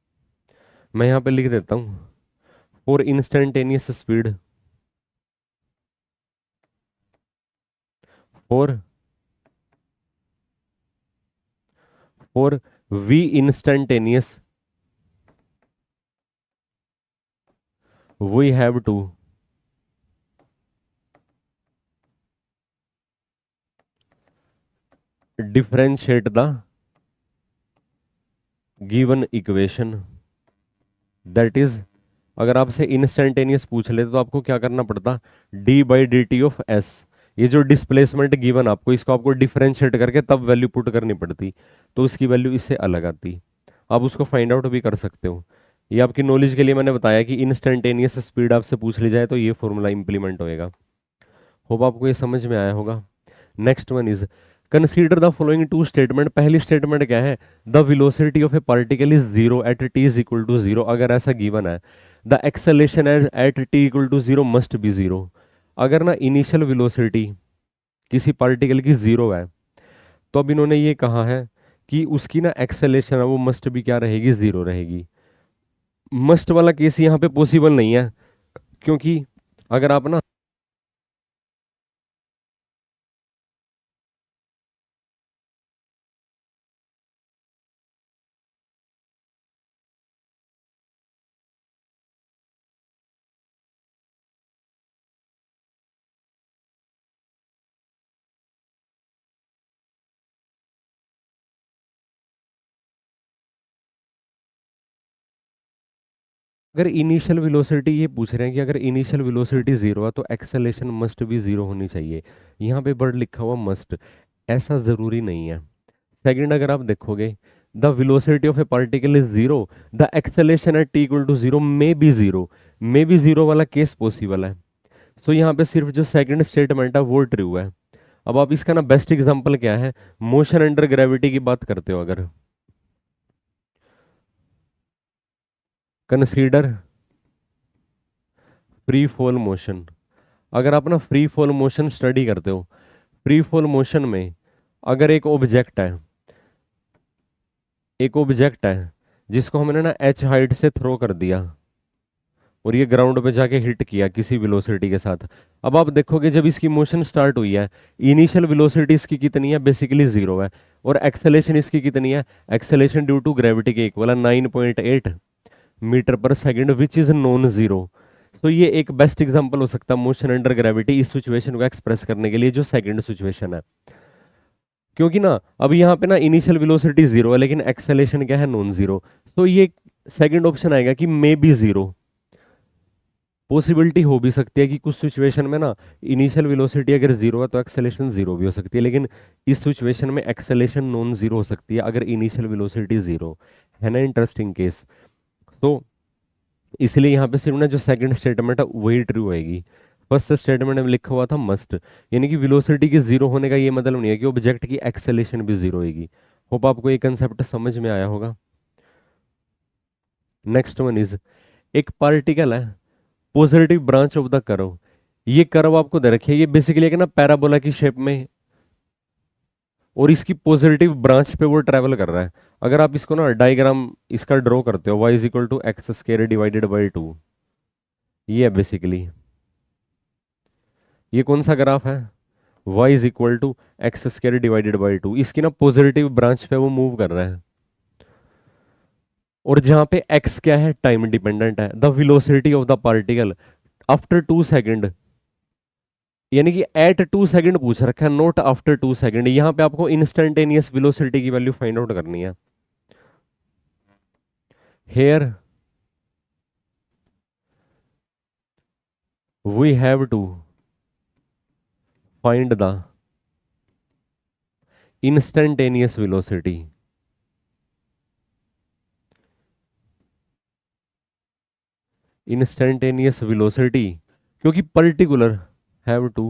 मैं यहाँ पे लिख देता हूँ for instantaneous speed, for for we instantaneous we have to differentiate the given equation, that is, अगर आपसे इंस्टेंटेनियस पूछ लेते तो आपको क्या करना पड़ता, D by d t of S, ये जो डिस्प्लेसमेंट गिवन आपको, इसको आपको डिफरेंशिएट करके तब वैल्यू पुट करनी पड़ती, तो इसकी वैल्यू इससे अलग आती। आप उसको फाइंड आउट भी कर सकते हो। ये आपकी नॉलेज के लिए मैंने बताया कि इंस्टेंटेनियस स्पीड आपसे पूछ ली जाए तो ये फॉर्मूला इंप्लीमेंट होएगा। होप आपको ये समझ में आया होगा। Next one is, consider the following two statement. पहली स्टेटमेंट क्या है, the velocity of a particle is zero at T is equal to zero, अगर ऐसा गिवन है the acceleration at T equal to zero must be zero. अगर ना इनिशियल वेलोसिटी किसी पार्टिकल की जीरो है, तो अब इन्होंने ये कहा है कि उसकी ना एक्सेलेरेशन है वो मस्ट भी क्या रहेगी, जीरो रहेगी। मस्ट वाला केस यहाँ पे पॉसिबल नहीं है, क्योंकि अगर आप ना, अगर इनिशियल वेलोसिटी ये पूछ रहे हैं कि अगर इनिशियल वेलोसिटी जीरो है तो एक्सेलेरेशन मस्ट भी जीरो होनी चाहिए। यहाँ पे वर्ड लिखा हुआ मस्ट, ऐसा जरूरी नहीं है। सेकंड, अगर आप देखोगे the velocity of a particle is zero, the acceleration at T equal to zero may be zero, may be zero वाला केस पॉसिबल है। सो यहाँ पे सिर्फ जो सेकंड स्टेटमेंट है वो ट्रू है। अब आप इसका ना बेस्ट एग्जांपल क्या है, मोशन अंडर ग्रेविटी की बात करते हो अगर, कंसीडर फ्री फॉल मोशन। अगर आप ना फ्री फॉल मोशन स्टडी करते हो, फ्री फॉल मोशन में अगर एक ऑब्जेक्ट है जिसको हमने ना एच हाइट से थ्रो कर दिया और ये ग्राउंड पे जाके हिट किया किसी वेलोसिटी के साथ। अब आप देखोगे जब इसकी मोशन स्टार्ट हुई है, इनिशियल वेलोसिटी इसकी कितनी है, बेसिकली जीरो है, और एक्सेलेरेशन इसकी कितनी है, एक्सेलेरेशन ड्यू टू ग्रेविटी के इक्वल है 9.8 मीटर पर second which is non zero. तो ये एक बेस्ट एग्जांपल हो सकता है मोशन अंडर ग्रेविटी इस सिचुएशन को एक्सप्रेस करने के लिए, जो सेकंड सिचुएशन है। क्योंकि ना अब यहाँ पे ना इनिशियल वेलोसिटी जीरो है लेकिन एक्सेलेरेशन क्या है, नॉन जीरो। तो ये सेकंड ऑप्शन आएगा कि मे बी जीरो। पॉसिबिलिटी हो भी सकती है कि कुछ सिचुएशन में ना इनिशियल वेलोसिटी अगर जीरो है तो एक्सेलेरेशन जीरो भी हो सकती है, लेकिन इस सिचुएशन में एक्सेलेरेशन नॉन जीरो हो सकती है अगर इनिशियल वेलोसिटी जीरो है ना। Interesting case. तो इसलिए यहाँ पे सिर्फ ना जो सेकंड स्टेटमेंट है वही ट्रू होएगी। फर्स्ट स्टेटमेंट में लिखा हुआ था मस्ट, यानी कि वेलोसिटी के जीरो होने का ये मतलब नहीं है कि ऑब्जेक्ट की एक्सेलेरेशन भी जीरो होगी। होप आपको ये कंसेप्ट समझ में आया होगा। नेक्स्ट वन इज, एक पार्टिकल है positive branch of the curve. ये कर्व आपको दे रखी है, ये बेसिकली एक ना पैराबोला की शेप में, और इसकी पॉजिटिव ब्रांच पे वो ट्रेवल कर रहा है। अगर आप इसको ना डायग्राम इसका ड्रॉ करते हो, y is equal to x square divided by two, ये है बेसिकली, ये कौन सा ग्राफ है, y is equal to x square divided by two, इसकी ना पॉजिटिव ब्रांच पे वो मूव कर रहा है। और जहां पे x क्या है, टाइम डिपेंडेंट है, the velocity of the particle after 2 second, यानी कि एट 2 सेकेंड पूछ रखा है, नॉट आफ्टर 2 सेकेंड। यहाँ पे आपको इंस्टेंटेनियस वेलोसिटी की वैल्यू फाइंड आउट करनी है। Here we have to find the instantaneous velocity, instantaneous velocity, क्योंकि particular have to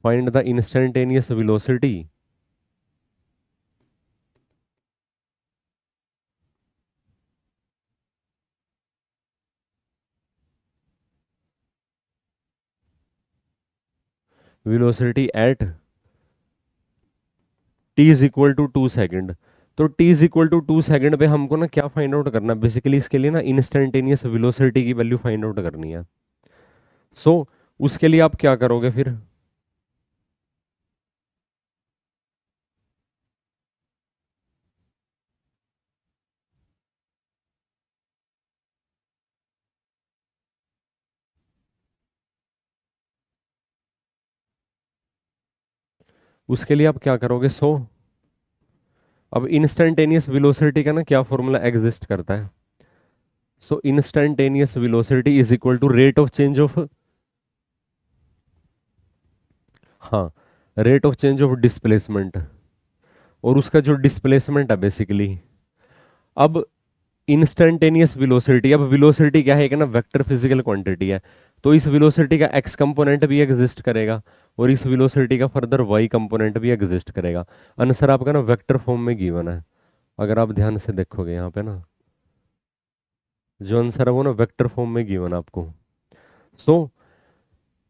find the instantaneous velocity, velocity at T is equal to 2 second. तो t is equal to 2 second पे हमको ना क्या फाइंड आउट करना है, बेसिकली इसके लिए ना इंस्टेंटेनियस वेलोसिटी की वैल्यू फाइंड आउट करनी है। सो उसके लिए आप क्या करोगे फिर, उसके लिए आप क्या करोगे, सो अब इंस्टेंटेनियस वेलोसिटी का ना क्या फॉर्मूला एग्जिस्ट करता है, so instantaneous velocity is equal to rate of change of, हाँ, rate of change of displacement, और उसका जो डिस्प्लेसमेंट है बेसिकली। अब इंस्टेंटेनियस वेलोसिटी, अब वेलोसिटी क्या है कि ना वेक्टर फिजिकल क्वांटिटी है, तो इस वेलोसिटी का एक्स कंपोनेंट भी एग्जिस्ट करेगा और इस वेलोसिटी का फर्दर वाई कंपोनेंट भी एग्जिस्ट करेगा। आंसर आपका ना वेक्टर फॉर्म में गिवन है, अगर आप ध्यान से देखोगे यहाँ पे ना, जो आंसर है वो ना वेक्टर फॉर्म में गिवन है आपको। सो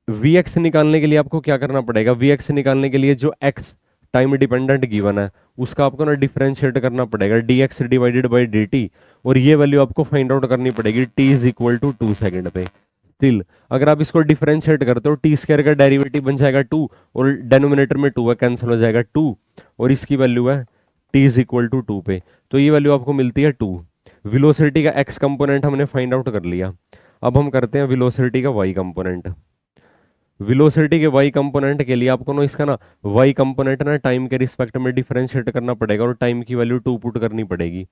वी एक्स निकालने के लिए आपको क्या करना पड़ेगा, वी एक्स निकालने के लिए जो एक्स टाइम डिपेंडेंट गिवन है उसका आपको ना डिफरेंशिएट करना पड़ेगा d x divided by d t, और ये वैल्यू आपको फाइंड आउट करनी पड़ेगी t is equal to 2 second पे। स्टिल अगर आप इसको डिफरेंशिएट करते हो टी स्क्वायर का डेरिवेटिव बन जाएगा 2, और डेनोमिनेटर में 2 है, कैंसिल हो जाएगा 2, और इसकी वैल्यू है टी इज इक्वल टू 2 पे, तो ये वैल्यू आपको मिलती है 2। वेलोसिटी का एक्स कंपोनेंट हमने फाइंड आउट कर लिया। अब हम करते हैं वेलोसिटी का वाई कंपोनेंट। वेलोसिटी के वाई कंपोनेंट के लिए आपको ना इसका ना वाई कंपोनेंट ना टाइम के रिस्पेक्ट में डिफरेंशिएट करना पड़ेगा और टाइम की वैल्यू 2 पुट करनी पड़ेगी।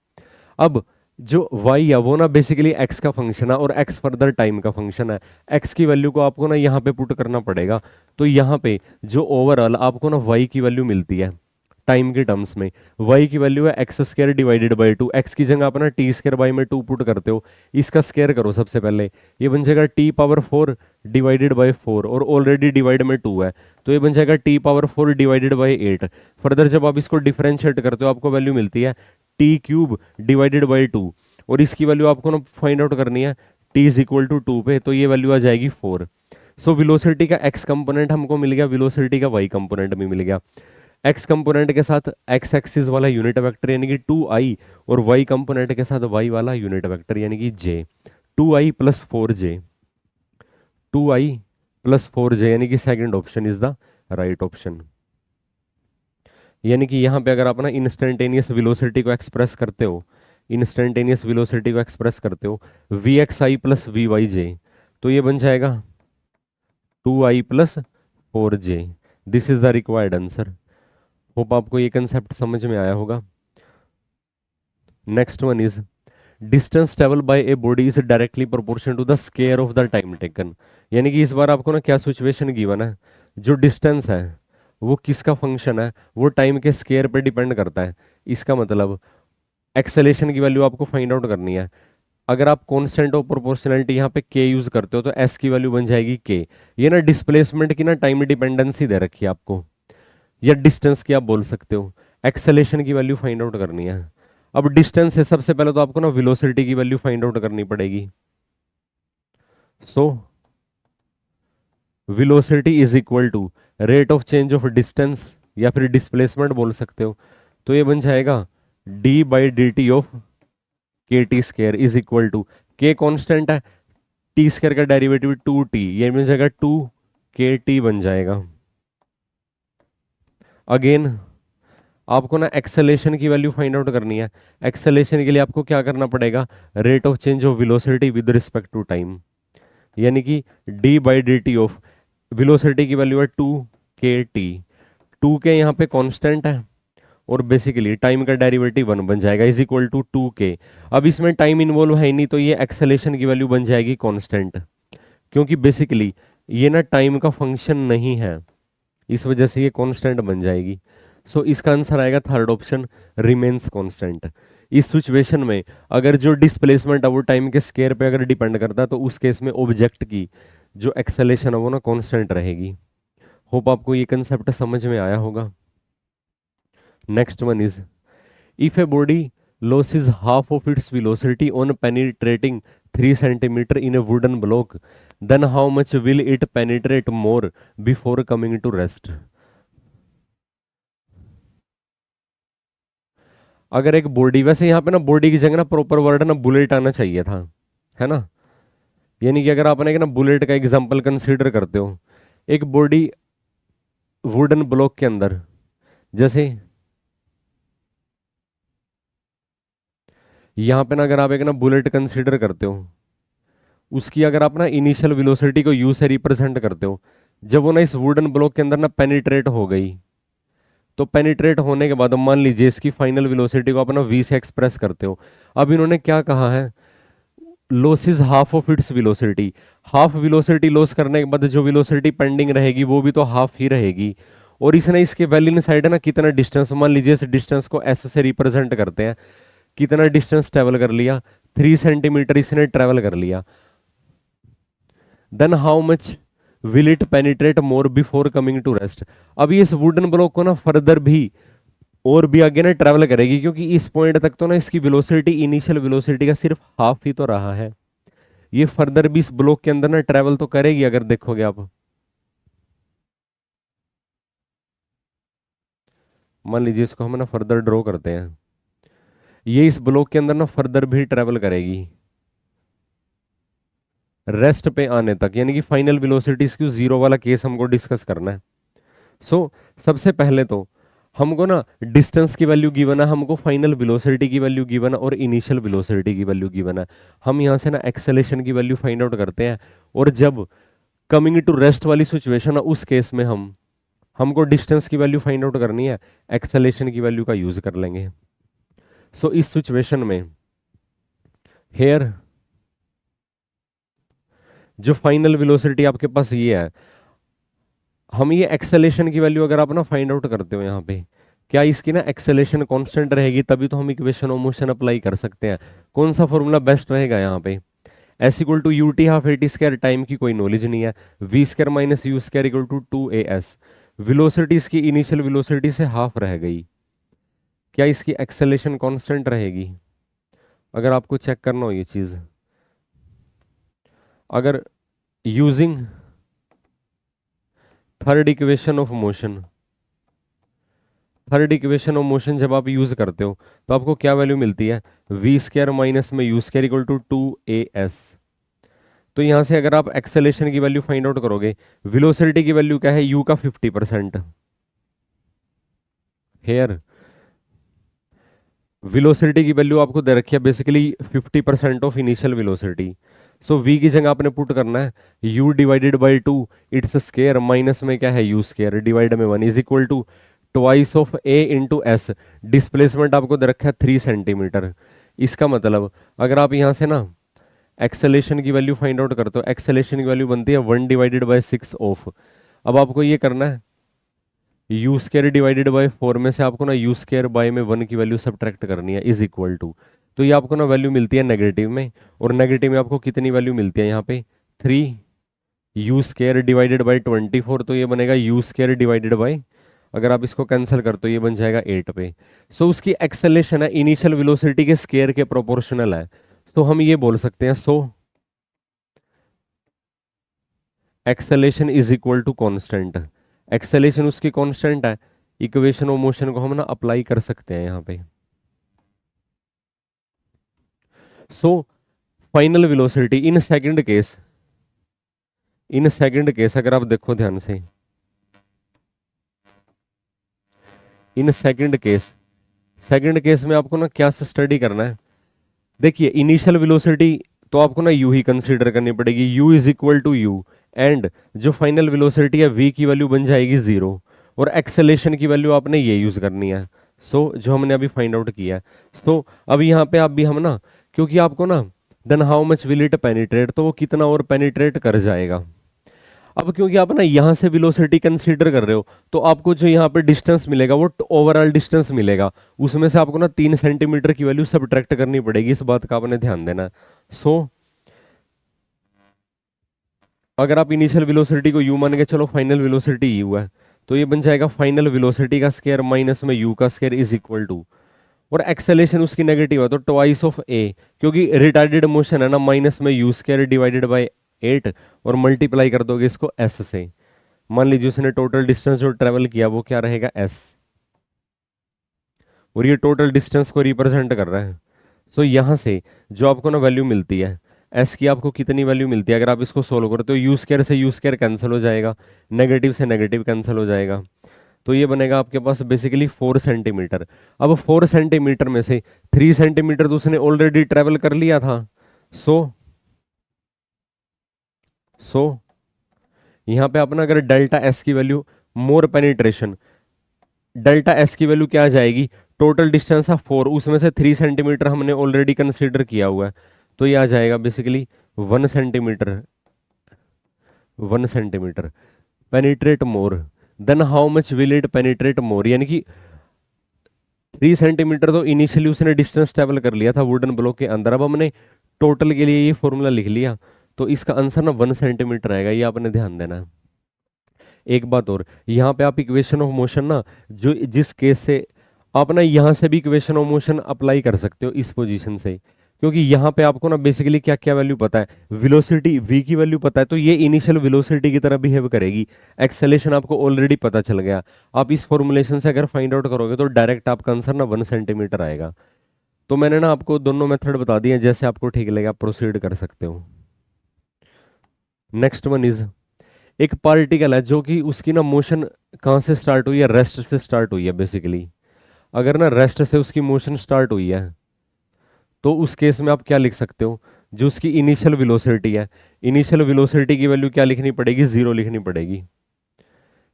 अब जो y है वो ना बेसिकली x का फंक्शन है और x फर्दर टाइम का फंक्शन है, x की वैल्यू को आपको ना यहाँ पे पुट करना पड़ेगा, तो यहाँ पे जो ओवरऑल आपको ना y की वैल्यू मिलती है टाइम के टर्म्स में, y की वैल्यू है x square divided by 2, x की जगह आप ना टी स्क्र बाई में 2 पुट करते हो, इसका स्क्र करो सबसे पहले, ये बन जाएगा टी पावर 4 डिवाइडेड बाई 4, और ऑलरेडी डिवाइड में 2 है तो ये बन जाएगा T power 4 divided by 8। Further जब आप इसको डिफरेंशिएट करते हो आपको वैल्यू मिलती है टी क्यूब डिवाइडेड बाई 2, और इसकी वैल्यू आपको ना फाइंड आउट करनी है टी इज इक्वल टू 2 पे, तो ये वैल्यू आ जाएगी 4। सो वेलोसिटी का एक्स कंपोनेंट हमको मिल गया, वेलोसिटी का वाई कंपोनेंट भी मिल गया। एक्स कंपोनेंट के साथ एक्स एक्सिस वाला यूनिट वेक्टर यानी कि 2i, और वाई कंपोनेंट के साथ वाई वाला यूनिट वेक्टर यानी कि j, 2i plus 4j, 2i plus 4j, यानी कि second option is the right option. यानी कि यहाँ पे अगर आप ना इंस्टेंटेनियस वेलोसिटी को एक्सप्रेस करते हो, इंस्टेंटेनियस वेलोसिटी को एक्सप्रेस करते हो v x i plus v y j, तो ये बन जाएगा 2i plus 4j। This is the required answer. Hope आपको ये कंसेप्ट समझ में आया होगा। Next one is distance travel by a body is directly proportion to the square of the time taken. यानी कि इस बार आपको ना क्या सिचुएशन गिवन है, जो डिस्टेंस है वो किसका फंक्शन है, वो टाइम के स्क्वायर पे डिपेंड करता है। इसका मतलब एक्सेलेरेशन की वैल्यू आपको फाइंड आउट करनी है। अगर आप कांस्टेंट ऑफ प्रोपोर्शनलिटी यहाँ पे के यूज करते हो तो एस की वैल्यू बन जाएगी के। ये ना डिस्प्लेसमेंट की ना टाइम डिपेंडेंसी दे रखी है आपको, या डिस्टेंस की आप बोल सकते हो। एक्सेलेरेशन की वैल्यू फाइंड आउट करनी है। अब डिस्टेंस है, सबसे पहले तो आपको ना वेलोसिटी की वैल्यू फाइंड आउट करनी पड़ेगी। So velocity is equal to rate of change of distance या फिर डिस्प्लेसमेंट बोल सकते हो, तो ये बन जाएगा d by d t of k t square is equal to, k constant है, टी स्क्र का डेरिवेटिव 2t, ये बन जाएगा 2kt बन जाएगा। अगेन आपको ना एक्सेलेरेशन की वैल्यू फाइंड आउट करनी है। एक्सेलेरेशन के लिए आपको क्या करना पड़ेगा, rate of change of velocity with respect to time, यानी कि d by d t of velocity की वैल्यू है 2kt, 2k यहाँ पे कांस्टेंट है और बेसिकली टाइम का डेरिवेटिव 1 बन जाएगा इज इक्वल टू 2k। अब इसमें टाइम इन्वॉल्व है नहीं तो ये एक्सेलेरेशन की वैल्यू बन जाएगी कांस्टेंट, क्योंकि बेसिकली ये ना टाइम का फंक्शन नहीं है, इस वजह से ये कांस्टेंट बन जाएगी। सो इसका आंसर आएगा थर्ड ऑप्शन, रिमेन्स कांस्टेंट। इस सिचुएशन में अगर जो डिस्प्लेसमेंट है वो टाइम के स्क्वायर पे अगर डिपेंड करता है तो उस केस में ऑब्जेक्ट की जो एक्सेलेरेशन है वो ना कांस्टेंट रहेगी। होप आपको ये कंसेप्ट समझ में आया होगा। Next one is if a body loses half of its velocity on penetrating 3 centimeter in a wooden block, then how much will it penetrate more before coming to rest? अगर एक बॉडी, वैसे यहाँ पे ना बॉडी की जगह ना प्रॉपर वर्ड ना बुलेट आना चाहिए था, है ना। यानी कि अगर आपने एक ना बुलेट का एग्जांपल कंसीडर करते हो, एक बॉडी वुडन ब्लॉक के अंदर, जैसे यहाँ पे ना अगर आप एक ना बुलेट कंसीडर करते हो, उसकी अगर आप ना इनिशियल वेलोसिटी को यू से रिप्रेजेंट करते हो, जब वो ना इस वुडन ब्लॉक के अंदर ना पेनिट्रेट हो गई, तो पेनिट्रेट होने के बाद अब मान लीजिए इसकी फाइनल वेलोसिटी को अपना v से एक्सप्रेस करते हो। अब इन्होंने क्या कहा है, loss is half of its velocity. Half velocity loss करने के बाद जो वेलोसिटी पेंडिंग रहेगी वो भी तो हाफ ही रहेगी। और इसने इसके वेल इन साइड है ना कितना डिस्टेंस, मान लीजिए इस डिस्टेंस को एस से रिप्रेजेंट करते हैं, कितना डिस्टेंस ट्रेवल कर लिया, 3 सेंटीमीटर इसने ट्रेवल कर लिया। Then how much will it penetrate more before coming to rest. अब ये इस वुडन ब्लॉक को ना फर्दर भी और भी आगे ना ट्रेवल करेगी, क्योंकि इस पॉइंट तक तो ना इसकी वेलोसिटी इनिशियल वेलोसिटी का सिर्फ हाफ ही तो रहा है। ये फर्दर भी इस ब्लॉक के अंदर ना ट्रेवल तो करेगी अगर देखोगे आप। मान लीजिए इसको हम ना फर्दर ड्रॉ करते हैं, ये इस ब्लॉक के अंदर ना फर्दर भी ट्रेवल करेगी रेस्ट पे आने तक, यानी कि फाइनल वेलोसिटी इसकी जीरो वाला केस हमको डिस्कस करना है। सो सबसे पहले तो हमको ना डिस्टेंस की वैल्यू गिवन है, हमको फाइनल वेलोसिटी की वैल्यू गिवन है और इनिशियल वेलोसिटी की वैल्यू गिवन है। हम यहाँ से ना एक्सेलेरेशन की वैल्यू फाइंड आउट करते हैं, और जब कमिंग टू रेस्ट वाली सिचुएशन है उस केस में हमको डिस्टेंस की वैल्यू फाइंड आउट करनी है, एक्सेलेरेशन की वैल्यू का यूज कर लेंगे। सो इस सिचुएशन में हेयर जो फाइनल वेलोसिटी आपके पास ये है, हम ये एक्सेलेरेशन की वैल्यू अगर आप ना फाइंड आउट करते हो यहाँ पे, क्या इसकी ना एक्सेलेरेशन कांस्टेंट रहेगी, तभी तो हम इक्वेशन ऑफ मोशन अप्लाई कर सकते हैं। कौन सा फॉर्मूला बेस्ट रहेगा यहाँ पे, s equal to you t half a t square, time की कोई नॉलेज नहीं है, v square minus u square equal to 2 AS। Velocity इसकी इनिशियल वेलोसिटी से हाफ रह गई, क्या इसकी एक्सेलेरेशन कांस्टेंट रहेगी। अगर आपको चेक करना हो ये चीज, अगर using third equation of motion, third equation of motion जब आप यूज करते हो तो आपको क्या वैल्यू मिलती है, वी स्क्वायर माइनस में u square equal to 2 AS। तो यहां से अगर आप एक्सेलेरेशन की वैल्यू फाइंड आउट करोगे, वेलोसिटी की वैल्यू क्या है, यू का 50%, हेयर वेलोसिटी की वैल्यू आपको दे रखी है basically 50% of initial velocity. So v की जगह आपने पुट करना है u divided by 2 it's square minus में क्या है u स्क्वायर डिवाइड में 1 is equal to twice of a into s. Displacement आपको दे रखा है 3 सेंटीमीटर। इसका मतलब अगर आप यहाँ से ना एक्सेलेरेशन की वैल्यू फाइंड आउट करते हो, एक्सेलेरेशन की वैल्यू बनती है 1 डिवाइडेड बाई 6 ऑफ, अब आपको ये करना है यू स्क्वायर डिवाइडेड बाई 4 में से आपको ना यू स्क्वायर बाय में 1 की वैल्यू सब्ट्रैक्ट करनी है इज इक्वल टू, तो ये आपको ना वैल्यू मिलती है नेगेटिव में, और नेगेटिव में आपको कितनी वैल्यू मिलती है यहाँ पे 3 यू स्क्वायर डिवाइडेड बाई 24, तो ये बनेगा यू स्क्वायर डिवाइडेड बाई, अगर आप इसको कैंसिल कर तो ये बन जाएगा 8 पे। सो उसकी एक्सेलेरेशन है इनिशियल वेलोसिटी के स्क्वायर के प्रोपोर्शनल है, तो हम ये बोल सकते हैं so acceleration is equal to constant. Acceleration उसकी कांस्टेंट है, इक्वेशन ऑफ मोशन को हम ना अप्लाई कर सकते हैं यहाँ पे। So final velocity in second case, in second case अगर आप देखो ध्यान से, इन सेकंड केस में आपको ना क्या स्टडी करना है, देखिए इनिशियल वेलोसिटी तो आपको ना यू ही कंसीडर करनी पड़ेगी, u is equal to u, and जो फाइनल वेलोसिटी है v की वैल्यू बन जाएगी 0, और एक्सेलेरेशन की वैल्यू आपने ये यूज करनी है। सो जो हमने अभी फाइंड आउट किया है, सो अब यहाँ पे आप भी हम ना, क्योंकि आपको ना then how much will it penetrate, तो वो कितना और पेनिट्रेट कर जाएगा। अब क्योंकि आप ना यहाँ से वेलोसिटी कंसीडर कर रहे हो, तो आपको जो यहाँ पे डिस्टेंस मिलेगा वो ओवरऑल डिस्टेंस मिलेगा, उसमें से आपको ना 3 सेंटीमीटर की वैल्यू सब्ट्रैक्ट करनी पड़ेगी, इस बात का आपने ध्यान देना। सो अगर आप इनिशियल वेलोसिटी को u मान के चलो, फाइनल वेलोसिटी u है, तो ये बन जाएगा फाइनल वेलोसिटी का स्क्वायर माइनस में u का स्क्वायर इज इक्वल टू, और एक्सेलेरेशन उसकी नेगेटिव है तो ट्वाइस ऑफ a, क्योंकि रिटार्डेड मोशन है ना, माइनस में u स्क्वायर डिवाइडेड बाय 8, और मल्टीप्लाई कर दोगे इसको s से। मान लीजिए उसने टोटल डिस्टेंस जो ट्रेवल किया वो क्या रहेगा s, और ये टोटल डिस्टेंस को रिप्रेजेंट कर रहा है। सो यहाँ से जो आपको ना वैल्यू मिलती है एस की, आपको कितनी वैल्यू मिलती है, अगर आप इसको सोल्व करते हो यू स्क्वायर से यू स्क्वायर कैंसिल हो जाएगा, नेगेटिव से नेगेटिव कैंसिल हो जाएगा, तो ये बनेगा आपके पास बेसिकली 4 सेंटीमीटर। अब 4 सेंटीमीटर में से 3 सेंटीमीटर तो उसने ऑलरेडी ट्रेवल कर लिया था, सो यहाँ पे अपना अगर डेल्टा एस की वैल्यू मोर पेनिट्रेशन, डेल्टा एस की वैल्यू क्या आ जाएगी, टोटल डिस्टेंस ऑफ 4, उसमें से 3 सेंटीमीटर हमने ऑलरेडी कंसीडर किया हुआ है, तो ये आ जाएगा basically 1 centimetre, 1 centimetre. Penetrate more, then how much will it penetrate more, यानी कि 3 सेंटीमीटर तो इनिशियली उसने डिस्टेंस ट्रेवल कर लिया था वुडन ब्लॉक के अंदर, अब हमने टोटल के लिए ये फॉर्मूला लिख लिया, तो इसका आंसर ना 1 सेंटीमीटर आएगा, ये आपने ध्यान देना है। एक बात और, यहाँ पे आप इक्वेशन ऑफ मोशन ना, जो जिस केस से आप ना यहाँ से भी इक्वेशन ऑफ मोशन अप्लाई कर सकते हो इस पोजीशन से, क्योंकि यहाँ पे आपको ना बेसिकली क्या क्या वैल्यू पता है, वेलोसिटी v की वैल्यू पता है, तो ये इनिशियल वेलोसिटी की तरह बिहेव करेगी। एक्सेलेरेशन आपको ऑलरेडी पता चल गया, आप इस फॉर्मुलेशन से अगर फाइंड आउट करोगे तो डायरेक्ट आपका आंसर ना 1 सेंटीमीटर आएगा। तो मैंने ना आपको दोनों मेथड बता दिए, जैसे आपको ठीक लगेगा आप प्रोसीड कर सकते हो। नेक्स्ट वन इज, एक पार्टिकल है जो कि उसकी ना मोशन कहाँ से स्टार्ट हुई है, रेस्ट से स्टार्ट हुई है बेसिकली। अगर ना रेस्ट से उसकी मोशन स्टार्ट हुई है तो उस केस में आप क्या लिख सकते हो, जो उसकी इनिशियल वेलोसिटी है, इनिशियल वेलोसिटी की वैल्यू क्या लिखनी पड़ेगी, 0 लिखनी पड़ेगी।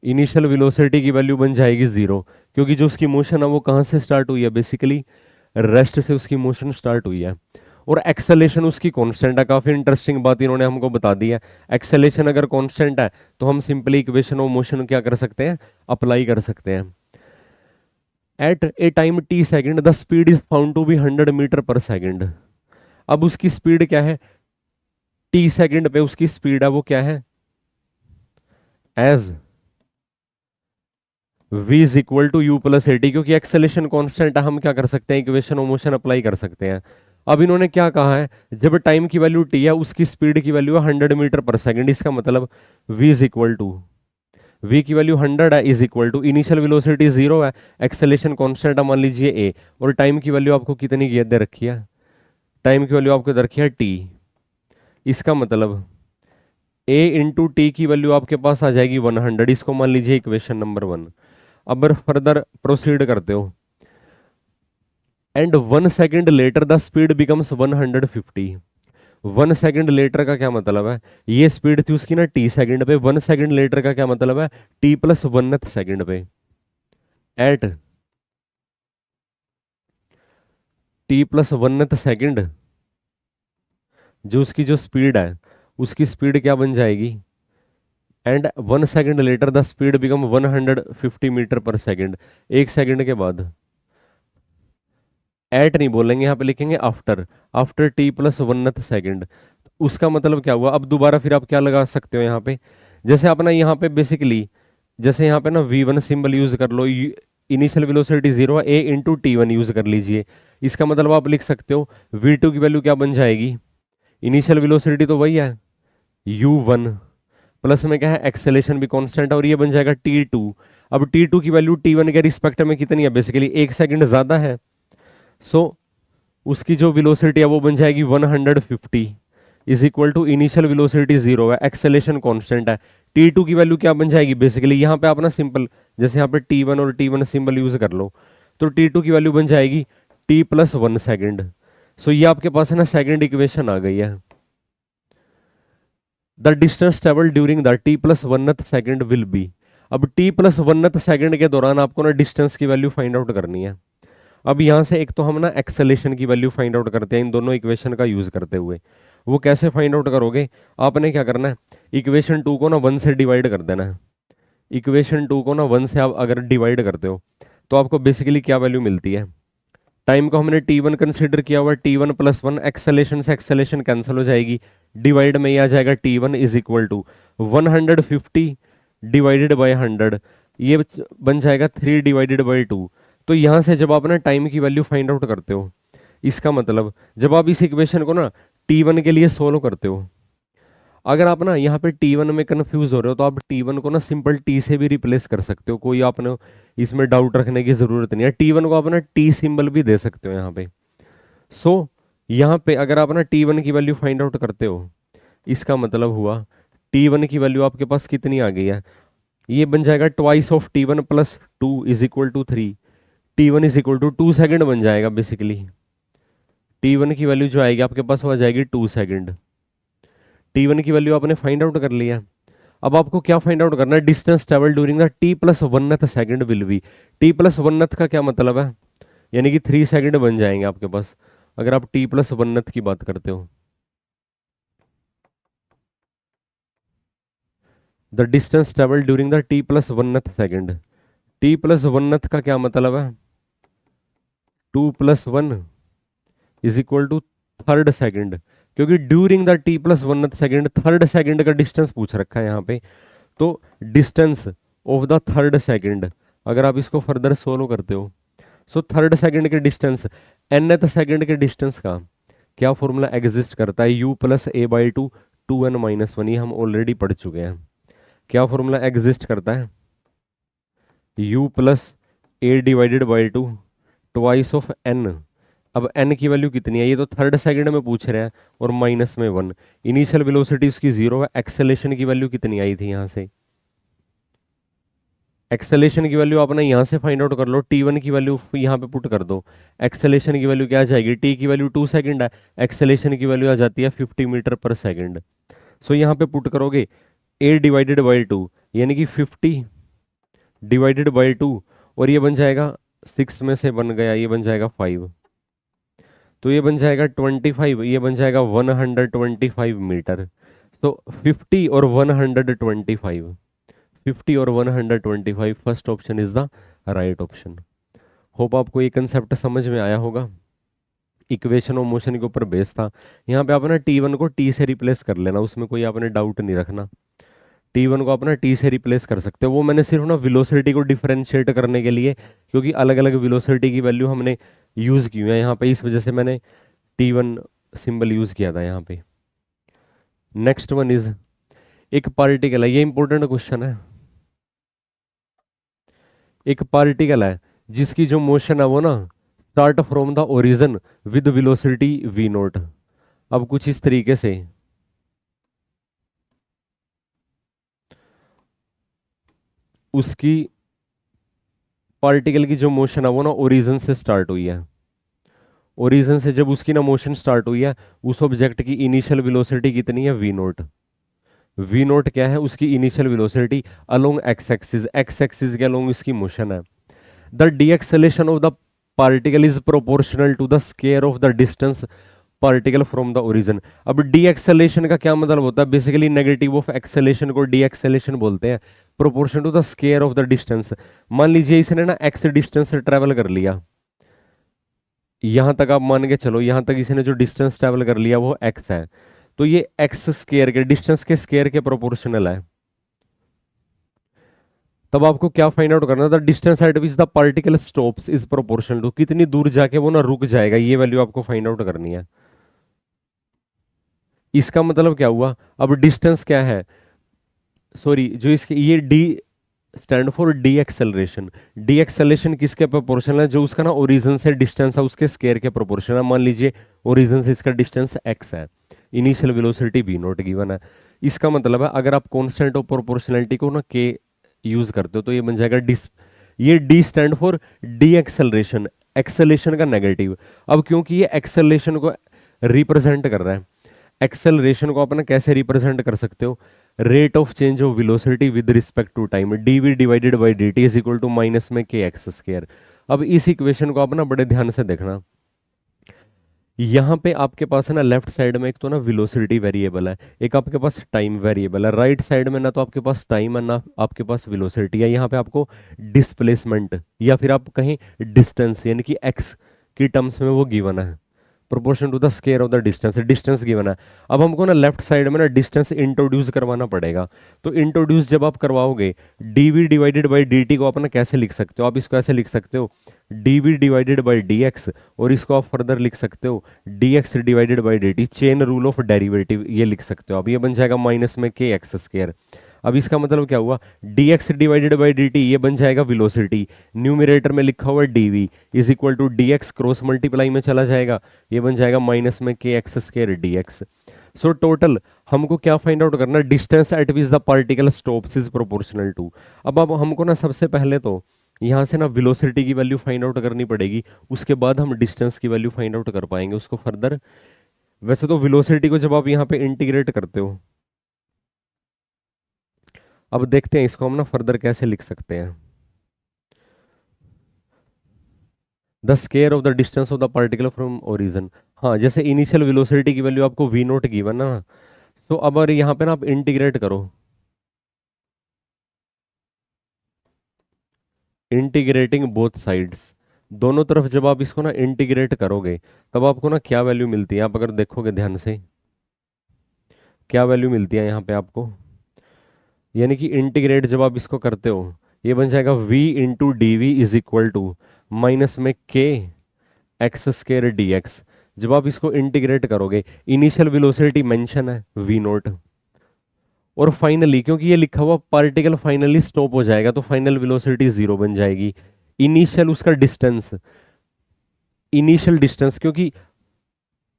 इनिशियल वेलोसिटी की वैल्यू बन जाएगी 0, क्योंकि जो उसकी मोशन है वो कहाँ से स्टार्ट हुई है, बेसिकली रेस्ट से उसकी मोशन स्टार्ट हुई है। और एक्सेलेरेशन उसकी कांस्टेंट है, काफी इंटरेस्टिंग बात इन्होंने हमको बता दी है। एक्सेलेरेशन अगर कांस्टेंट है तो हम सिंपली इक्वेशन ऑफ मोशन क्या कर सकते हैं, अप्लाई कर सकते हैं। At a time t second the speed is found to be 100 meter per second. अब उसकी स्पीड क्या है, t सेकेंड पे उसकी स्पीड है वो क्या है, as v is equal to u plus a t, क्योंकि एक्सेलेरेशन कांस्टेंट है, हम क्या कर सकते हैं, इक्वेशन ऑफ मोशन अप्लाई कर सकते हैं। अब इन्होंने क्या कहा है, जब टाइम की वैल्यू t है उसकी स्पीड की वैल्यू है 100 मीटर पर सेकेंड, इसका मतलब v is equal to, v की वैल्यू 100 है, is equal to initial velocity 0 है, एक्सेलेरेशन कांस्टेंट है मान लीजिए a, और टाइम की वैल्यू आपको कितनी दे रखी है, टाइम की वैल्यू आपको दे रखी है t, इसका मतलब a इंटू टी की वैल्यू आपके पास आ जाएगी 100, इसको मान लीजिए इक्वेशन नंबर 1। अब फर्दर प्रोसीड करते हो, and 1 second later the speed becomes 150। 1 second later का क्या मतलब है, ये स्पीड थी उसकी ना t सेकेंड पे, 1 सेकेंड लेटर का क्या मतलब है, t प्लस 1th सेकेंड पे। At t plus 1th second जो उसकी जो स्पीड है उसकी स्पीड क्या बन जाएगी, and 1 second later the speed become 150 meter per second, 1 second के बाद। एट नहीं बोलेंगे, यहाँ पे लिखेंगे after, after t plus 1th second. उसका मतलब क्या हुआ, अब दोबारा फिर आप क्या लगा सकते हो यहाँ पे, जैसे आप ना यहाँ पे बेसिकली, जैसे यहाँ पे ना v1 सिंबल यूज कर लो, इनिशियल वेलोसिटी 0 है, a इंटू t1 यूज कर लीजिए, इसका मतलब आप लिख सकते हो v2 की वैल्यू क्या बन जाएगी, इनिशियल वेलोसिटी तो वही है u1, प्लस में क्या है एक्सेलेरेशन भी कांस्टेंट है, और ये बन जाएगा t2। अब t2 की वैल्यू t1 के रिस्पेक्ट में कितनी है, बेसिकली 1 सेकेंड ज्यादा है, सो उसकी जो वेलोसिटी है वो बन जाएगी 150, is equal to initial velocity 0 है, एक्सेलेरेशन कांस्टेंट है, t2 की वैल्यू क्या बन जाएगी, बेसिकली यहाँ पे आप ना सिंपल, जैसे यहाँ पे t1 और t1 सिंबल यूज कर लो, तो t2 की वैल्यू बन जाएगी t प्लस 1 सेकेंड। सो ये आपके पास है ना सेकेंड इक्वेशन आ गई है। The distance travel during the t plus 1th second will B. अब t प्लस 1th सेकेंड के दौरान आपको ना डिस्टेंस की वैल्यू फाइंड आउट करनी है। अब यहाँ से एक तो हम ना एक्सेलेरेशन की वैल्यू फाइंड आउट करते हैं इन दोनों इक्वेशन का यूज करते हुए। वो कैसे फाइंड आउट करोगे, आपने क्या करना है, इक्वेशन 2 को ना 1 से डिवाइड कर देना है। इक्वेशन 2 को ना 1 से आप अगर डिवाइड करते हो तो आपको बेसिकली क्या वैल्यू मिलती है, टाइम को हमने t1 कंसिडर किया हुआ, t1 प्लस 1, एक्सेलेरेशन से एक्सेलेरेशन कैंसिल हो जाएगी, डिवाइड में ये आ जाएगा t1 is equal to 150 divided by 100, ये बन जाएगा 3 डिवाइडेड बाय 2। तो यहाँ से जब आप ना टाइम की वैल्यू फाइंड आउट करते हो, इसका मतलब जब आप इस इक्वेशन को ना t1 के लिए सोल्व करते हो, अगर आप ना यहाँ पे t1 में कंफ्यूज हो रहे हो तो आप t1 को ना सिंपल t से भी रिप्लेस कर सकते हो, कोई आपने इसमें डाउट रखने की जरूरत नहीं है। t1 को आप ना t सिंबल भी दे सकते हो यहाँ पे। सो यहाँ पे अगर आप ना t1 की वैल्यू फाइंड आउट करते हो, इसका मतलब हुआ t1 की वैल्यू आपके पास कितनी आ गई है, ये बन जाएगा twice of t1 plus 2 is equal to 3, t1 is equal to 2 second बन जाएगा बेसिकली। t1 की वैल्यू जो आएगी आपके पास वो आ जाएगी 2 सेकेंड। t1 की वैल्यू आपने फाइंड आउट कर लिया। अब आपको क्या फाइंड आउट करना है, distance travel during the t plus oneth second will be. T plus oneth का क्या मतलब है, यानी कि 3 सेकेंड बन जाएंगे आपके पास अगर आप टी प्लस वनथ की बात करते हो। The distance travel during the t plus oneth second. T plus oneth का क्या मतलब है, 2+1 is equal to third second, क्योंकि during the t plus oneth second third second का डिस्टेंस पूछ रखा है यहाँ पे। तो distance of the third second, अगर आप इसको फर्दर सोल्व करते हो, सो थर्ड सेकेंड के डिस्टेंस nth सेकेंड के डिस्टेंस का क्या फॉर्मूला एग्जिस्ट करता है, u plus A by two, 2n-1, ये हम ऑलरेडी पढ़ चुके हैं। क्या फॉर्मूला एग्जिस्ट करता है, u plus A divided by to twice of n। अब n की वैल्यू कितनी है, ये तो थर्ड सेकंड में पूछ रहे हैं, और -1। इनिशियल वेलोसिटी उसकी 0 है। एक्सेलेरेशन की वैल्यू कितनी आई थी यहाँ से, एक्सेलेरेशन की वैल्यू आपने यहाँ से फाइंड आउट कर लो, t1 की वैल्यू यहाँ पे पुट कर दो। एक्सेलेरेशन की वैल्यू क्या आ जाएगी, t की वैल्यू 2 सेकंड है, एक्सेलेरेशन की वैल्यू आ जाती है 50 मीटर पर सेकंड। सो यहाँ पे पुट करोगे a डिवाइडेड बाई टू, यानी कि 50 डिवाइडेड बाई टू, और ये बन जाएगा 6 में से बन गया, ये बन जाएगा 5, तो ये बन जाएगा 25, ये बन जाएगा 125 मीटर। तो 50 और 125, 50 और 125, first option is the right option. Hope आपको ये कंसेप्ट समझ में आया होगा। इक्वेशन ऑफ मोशन के ऊपर बेस था। यहाँ पे आपने T1 को T से रिप्लेस कर लेना, उसमें कोई आपने डाउट नहीं रखना। T1 को अपना T से रिप्लेस कर सकते हो, वो मैंने सिर्फ ना वेलोसिटी को डिफरेंशिएट करने के लिए, क्योंकि अलग अलग वेलोसिटी की वैल्यू हमने यूज़ की है यहाँ पे, इस वजह से मैंने T1 सिंबल यूज़ किया था यहाँ पे। नेक्स्ट वन इज, एक पार्टिकल है, ये इंपॉर्टेंट क्वेश्चन है। एक पार्टिकल है जिसकी जो मोशन है वो ना start from the origin with velocity v0। अब कुछ इस तरीके से उसकी पार्टिकल की जो मोशन है वो ना ओरिजिन से स्टार्ट हुई है। ओरिजिन से जब उसकी ना मोशन स्टार्ट हुई है, उस ऑब्जेक्ट की इनिशियल वेलोसिटी कितनी है, v0। v0 क्या है, उसकी initial velocity along x axis के अलोंग इसकी मोशन है। The deceleration of the particle is proportional to the square of the distance particle from the origin. अब डीएक्सेलेरेशन का क्या मतलब होता है, बेसिकली नेगेटिव ऑफ एक्सेलेरेशन को डीएक्सेलेरेशन बोलते हैं, proportion to the square of the distance. मान लीजिए इसने ना एक्स डिस्टेंस से ट्रेवल कर लिया, यहां तक आप मान के चलो, यहां तक इसने जो डिस्टेंस ट्रेवल कर लिया वो एक्स है, तो ये एक्स स्क्वायर के डिस्टेंस के स्क्वायर के प्रोपोर्शनल है। तब आपको क्या फाइंड आउट करना था, distance at which the particle stops is proportional to, कितनी दूर जाके वो ना रुक जाएगा, ये वैल्यू आपको फाइंड आउट करनी है। इसका मतलब क्या हुआ, अब डिस्टेंस क्या है, सॉरी जो इसके ये D stand for D acceleration. D acceleration किसके प्रोपोर्शनल है, जो उसका ना ओरिजिन से डिस्टेंस है उसके स्क्वायर के प्रोपोर्शनल है। मान लीजिए ओरिजिन से इसका डिस्टेंस एक्स है, इनिशियल वेलोसिटी v0 गिवन है। इसका मतलब है अगर आप कांस्टेंट ऑफ प्रोपोर्शनलिटी को ना के यूज करते हो तो ये बन जाएगा डिस, ये D stand for D acceleration, acceleration का नेगेटिव। अब क्योंकि ये एक्सेलरेशन को रिप्रेजेंट कर रहा है, एक्सेलरेशन को अपन कैसे रिप्रेजेंट कर सकते हो, rate of change of velocity with respect to time, dv divided by dt is equal to minus में के एक्स स्क्वायर। अब इस इक्वेशन को आप ना बड़े ध्यान से देखना, यहाँ पे आपके पास है ना लेफ्ट साइड में एक तो ना वेलोसिटी वेरिएबल है, एक आपके पास टाइम वेरिएबल है। राइट साइड में ना तो आपके पास टाइम है ना आपके पास वेलोसिटी है, यहाँ पे आपको डिस्प्लेसमेंट या फिर आप कहें डिस्टेंस यानी कि एक्स की टर्म्स में वो गिवन है, proportion to the square of the distance, distance given है। अब हमको ना लेफ्ट साइड में ना डिस्टेंस इंट्रोड्यूस करवाना पड़ेगा, तो इंट्रोड्यूस जब आप करवाओगे dv डिवाइडेड बाई dt को आप ना कैसे लिख सकते हो, आप इसको ऐसे लिख सकते हो dv डिवाइडेड बाई dx, और इसको आप फर्दर लिख सकते हो dx divided by dt, chain rule of derivative ये लिख सकते हो। अब ये बन जाएगा माइनस में के एक्स स्क्वायर। अब इसका मतलब क्या हुआ, dx डिवाइडेड बाई dt ये बन जाएगा वेलोसिटी, न्यूमरेटर में लिखा हुआ dv is equal to dx, cross multiply में चला जाएगा, ये बन जाएगा माइनस में k x square dx। So total हमको क्या फाइंड आउट करना, distance at which the particle stops is proportional to. अब हमको ना सबसे पहले तो यहाँ से ना वेलोसिटी की वैल्यू फाइंड आउट करनी पड़ेगी, उसके बाद हम डिस्टेंस की वैल्यू फाइंड आउट कर पाएंगे उसको फर्दर। वैसे तो वेलोसिटी को जब आप यहाँ पे इंटीग्रेट करते हो अब देखते हैं इसको हम ना फर्दर कैसे लिख सकते हैं। The square of the distance of the particle from origin. हाँ, जैसे इनिशियल वेलोसिटी की वैल्यू आपको वी नोट गिवन ना, तो अब और यहाँ पे ना आप इंटीग्रेट करो, इंटीग्रेटिंग बोथ साइड्स, दोनों तरफ जब आप इसको ना इंटीग्रेट करोगे तब आपको ना क्या वैल्यू मिलती है, आप अगर देखोगे ध्यान से क्या वैल्यू मिलती है यहाँ पे आपको, यानी कि इंटीग्रेट जब आप इसको करते हो ये बन जाएगा v into d v is equal to minus में k x square d x. जब आप इसको इंटीग्रेट करोगे, इनिशियल वेलोसिटी मेंशन है v नोट, और फाइनली क्योंकि ये लिखा हुआ पार्टिकल फाइनली स्टॉप हो जाएगा तो फाइनल वेलोसिटी जीरो बन जाएगी। इनिशियल उसका डिस्टेंस, इनिशियल डिस्टेंस क्योंकि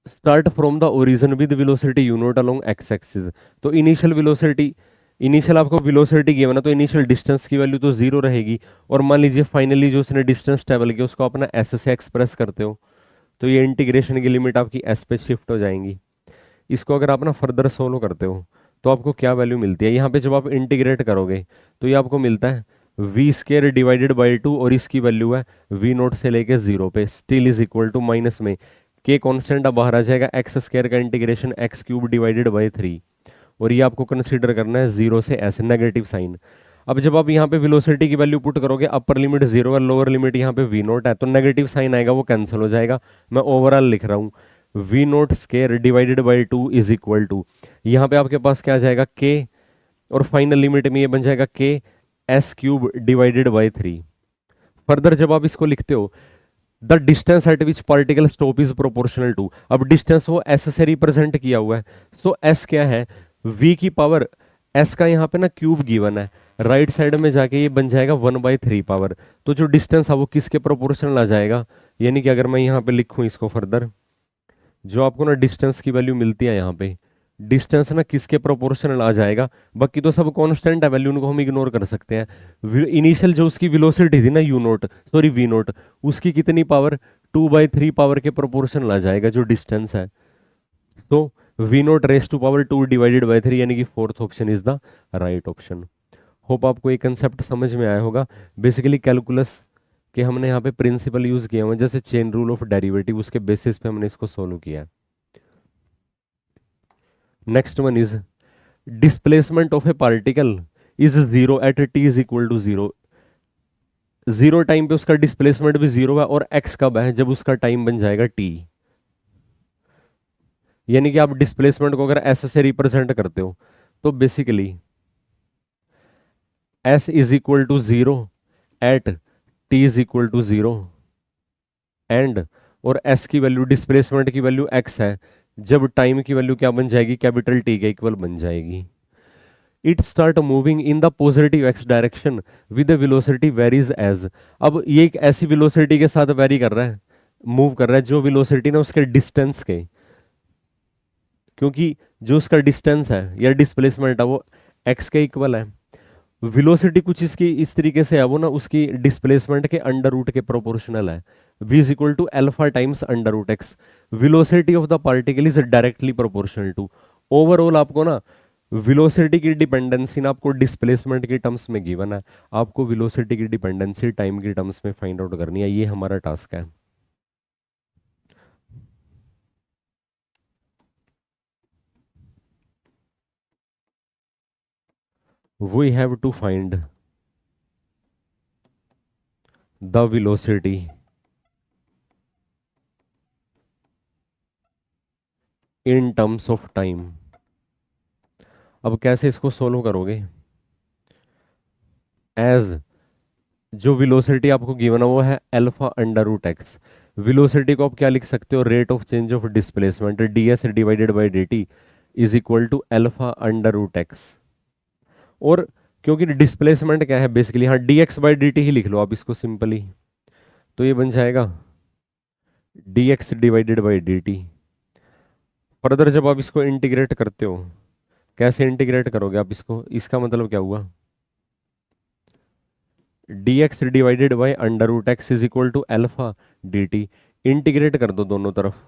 start from the origin with velocity you note along x axis, तो इनिशियल वेलोसिटी, इनिशियल आपको वेलोसिटी गिवन है तो इनिशियल डिस्टेंस की वैल्यू तो जीरो रहेगी, और मान लीजिए फाइनली जो उसने डिस्टेंस ट्रेवल किया उसको अपना एस से एक्सप्रेस करते हो तो ये इंटीग्रेशन की लिमिट आपकी एस पे शिफ्ट हो जाएंगी। इसको अगर आप ना फर्दर सोल्व करते हो तो आपको क्या वैल्यू मिलती है, यहाँ पे जब आप इंटीग्रेट करोगे तो ये आपको मिलता है v square divided by two, और इसकी वैल्यू है वी नोट से लेके जीरो पे, still is equal to minus में के कॉन्स्टेंट अब बाहर आ जाएगा, एक्स स्केयर का integration x cube divided by three, और ये आपको कंसीडर करना है जीरो से ऐसे नेगेटिव साइन। अब जब आप यहाँ पे वेलोसिटी की वैल्यू पुट करोगे, अपर लिमिट जीरो है, लोअर लिमिट यहाँ पे वी नोट है, तो नेगेटिव साइन आएगा वो कैंसिल हो जाएगा। मैं ओवरऑल लिख रहा हूँ v naught square divided by two is equal to, यहाँ पे आपके पास क्या आ जाएगा के, और फाइनल लिमिट में ये बन जाएगा k s cube divided by three. Further जब आप इसको लिखते हो the distance at which particle stop is proportional to, अब डिस्टेंस वो एस से रिप्रेजेंट किया हुआ है, सो एस क्या है v की पावर s का यहाँ पे ना क्यूब गिवन है, राइट साइड में जाके ये बन जाएगा 1/3 पावर, तो जो डिस्टेंस है वो किसके प्रोपोर्शनल आ जाएगा, यानी कि अगर मैं यहाँ पे लिखूँ इसको फर्दर, जो आपको ना डिस्टेंस की वैल्यू मिलती है यहाँ पे, डिस्टेंस ना किसके प्रोपोर्शनल आ जाएगा, बाकी तो सब कांस्टेंट है वैल्यू, उनको हम इग्नोर कर सकते हैं। इनिशियल जो उसकी वेलोसिटी थी ना u naught sorry v naught, उसकी कितनी पावर 2/3 पावर के प्रोपोर्शनल आ जाएगा जो डिस्टेंस है, तो v naught raise to power 2 divided by 3, यानी कि fourth option is the right option. Hope आपको ये कंसेप्ट समझ में आया होगा। बेसिकली कैलकुलस के हमने यहाँ पे प्रिंसिपल यूज किए हुए हैं, जैसे चेन रूल ऑफ डेरिवेटिव, उसके बेसिस पे हमने इसको सोल्व किया है। Next one is displacement of a particle is zero at T is equal to zero, zero time पे उसका डिस्प्लेसमेंट भी जीरो है, और एक्स कब है जब उसका टाइम बन जाएगा टी, यानी कि आप डिस्प्लेसमेंट को अगर एस से रिप्रेजेंट करते हो तो basically s is equal to zero at T is equal to zero and, और एस की वैल्यू डिस्प्लेसमेंट की वैल्यू एक्स है जब टाइम की वैल्यू क्या बन जाएगी, कैपिटल टी के इक्वल बन जाएगी। It start moving in the positive x direction with the velocity varies as, अब ये एक ऐसी वेलोसिटी के साथ वेरी कर रहा है, मूव कर रहा है जो वेलोसिटी ना उसके डिस्टेंस के, क्योंकि जो उसका डिस्टेंस है या डिस्प्लेसमेंट है वो एक्स के इक्वल है, वेलोसिटी कुछ इसकी इस तरीके से है वो ना उसकी डिस्प्लेसमेंट के अंडर रूट के प्रोपोर्शनल है, v is equal to alpha times under root x, velocity of the particle is directly proportional to. Overall आपको ना वेलोसिटी की डिपेंडेंसी ना आपको डिस्प्लेसमेंट के टर्म्स में गिवन है, आपको वेलोसिटी की डिपेंडेंसी टाइम के टर्म्स में फाइंड आउट करनी है, ये हमारा टास्क है। We have to find the velocity in terms of time. अब कैसे इसको सोल्व करोगे, एज जो वेलोसिटी आपको गिवन है वो है alpha under root x, velocity को आप क्या लिख सकते हो, rate of change of displacement d s divided by d t is equal to alpha under root x, और क्योंकि डिस्प्लेसमेंट क्या है बेसिकली, हाँ d x by d t ही लिख लो आप इसको सिंपली, तो ये बन जाएगा d x divided by d t. Further जब आप इसको इंटीग्रेट करते हो, कैसे इंटीग्रेट करोगे आप इसको, इसका मतलब क्या हुआ, d x divided by under root x is equal to alpha d t, integrate कर दो दोनों तरफ।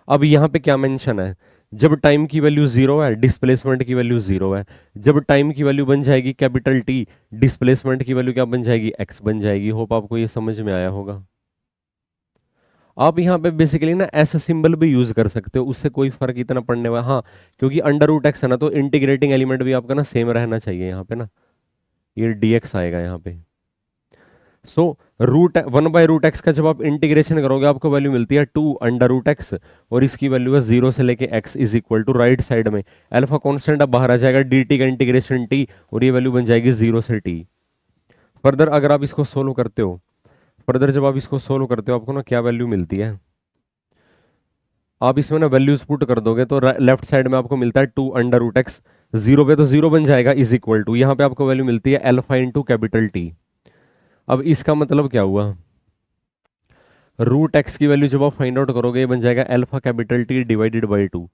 अब यहाँ पे क्या मेंशन है, जब टाइम की वैल्यू जीरो है डिस्प्लेसमेंट की वैल्यू जीरो है। जब टाइम की वैल्यू बन जाएगी कैपिटल टी, डिस्प्लेसमेंट की वैल्यू क्या बन जाएगी, एक्स बन जाएगी। होप आपको ये समझ में आया होगा। आप यहाँ पे बेसिकली ना ऐसा सिंबल भी यूज कर सकते हो, उससे कोई फर्क इतना पड़ने वाला, हाँ क्योंकि अंडर रूट एक्स है ना, तो इंटीग्रेटिंग एलिमेंट भी आपका ना सेम रहना चाहिए यहाँ पे ना, ये dx आएगा यहाँ पे। सो रूट 1/√x का जब आप इंटीग्रेशन करोगे आपको वैल्यू मिलती है 2 अंडर रूट एक्स, और इसकी वैल्यू है 0 से लेके x is equal to right side में अल्फा कांस्टेंट अब बाहर आ जाएगा dt का इंटीग्रेशन t, और ये वैल्यू बन जाएगी 0 से t। फर्दर अगर आप इसको सोल्व करते हो, फर्दर जब आप इसको सोल्व करते हो आपको ना क्या वैल्यू मिलती है, आप इसमें ना वैल्यूज पुट कर दोगे तो लेफ्ट साइड में आपको मिलता है 2 अंडर रूट एक्स, जीरो पे तो जीरो बन जाएगा, इज इक्वल टू यहाँ पे आपको वैल्यू मिलती है अल्फा इंटू कैपिटल टी। अब इसका मतलब क्या हुआ, रूट एक्स की वैल्यू जब आप फाइंड आउट करोगे ये बन जाएगा alpha capital T divided by 2।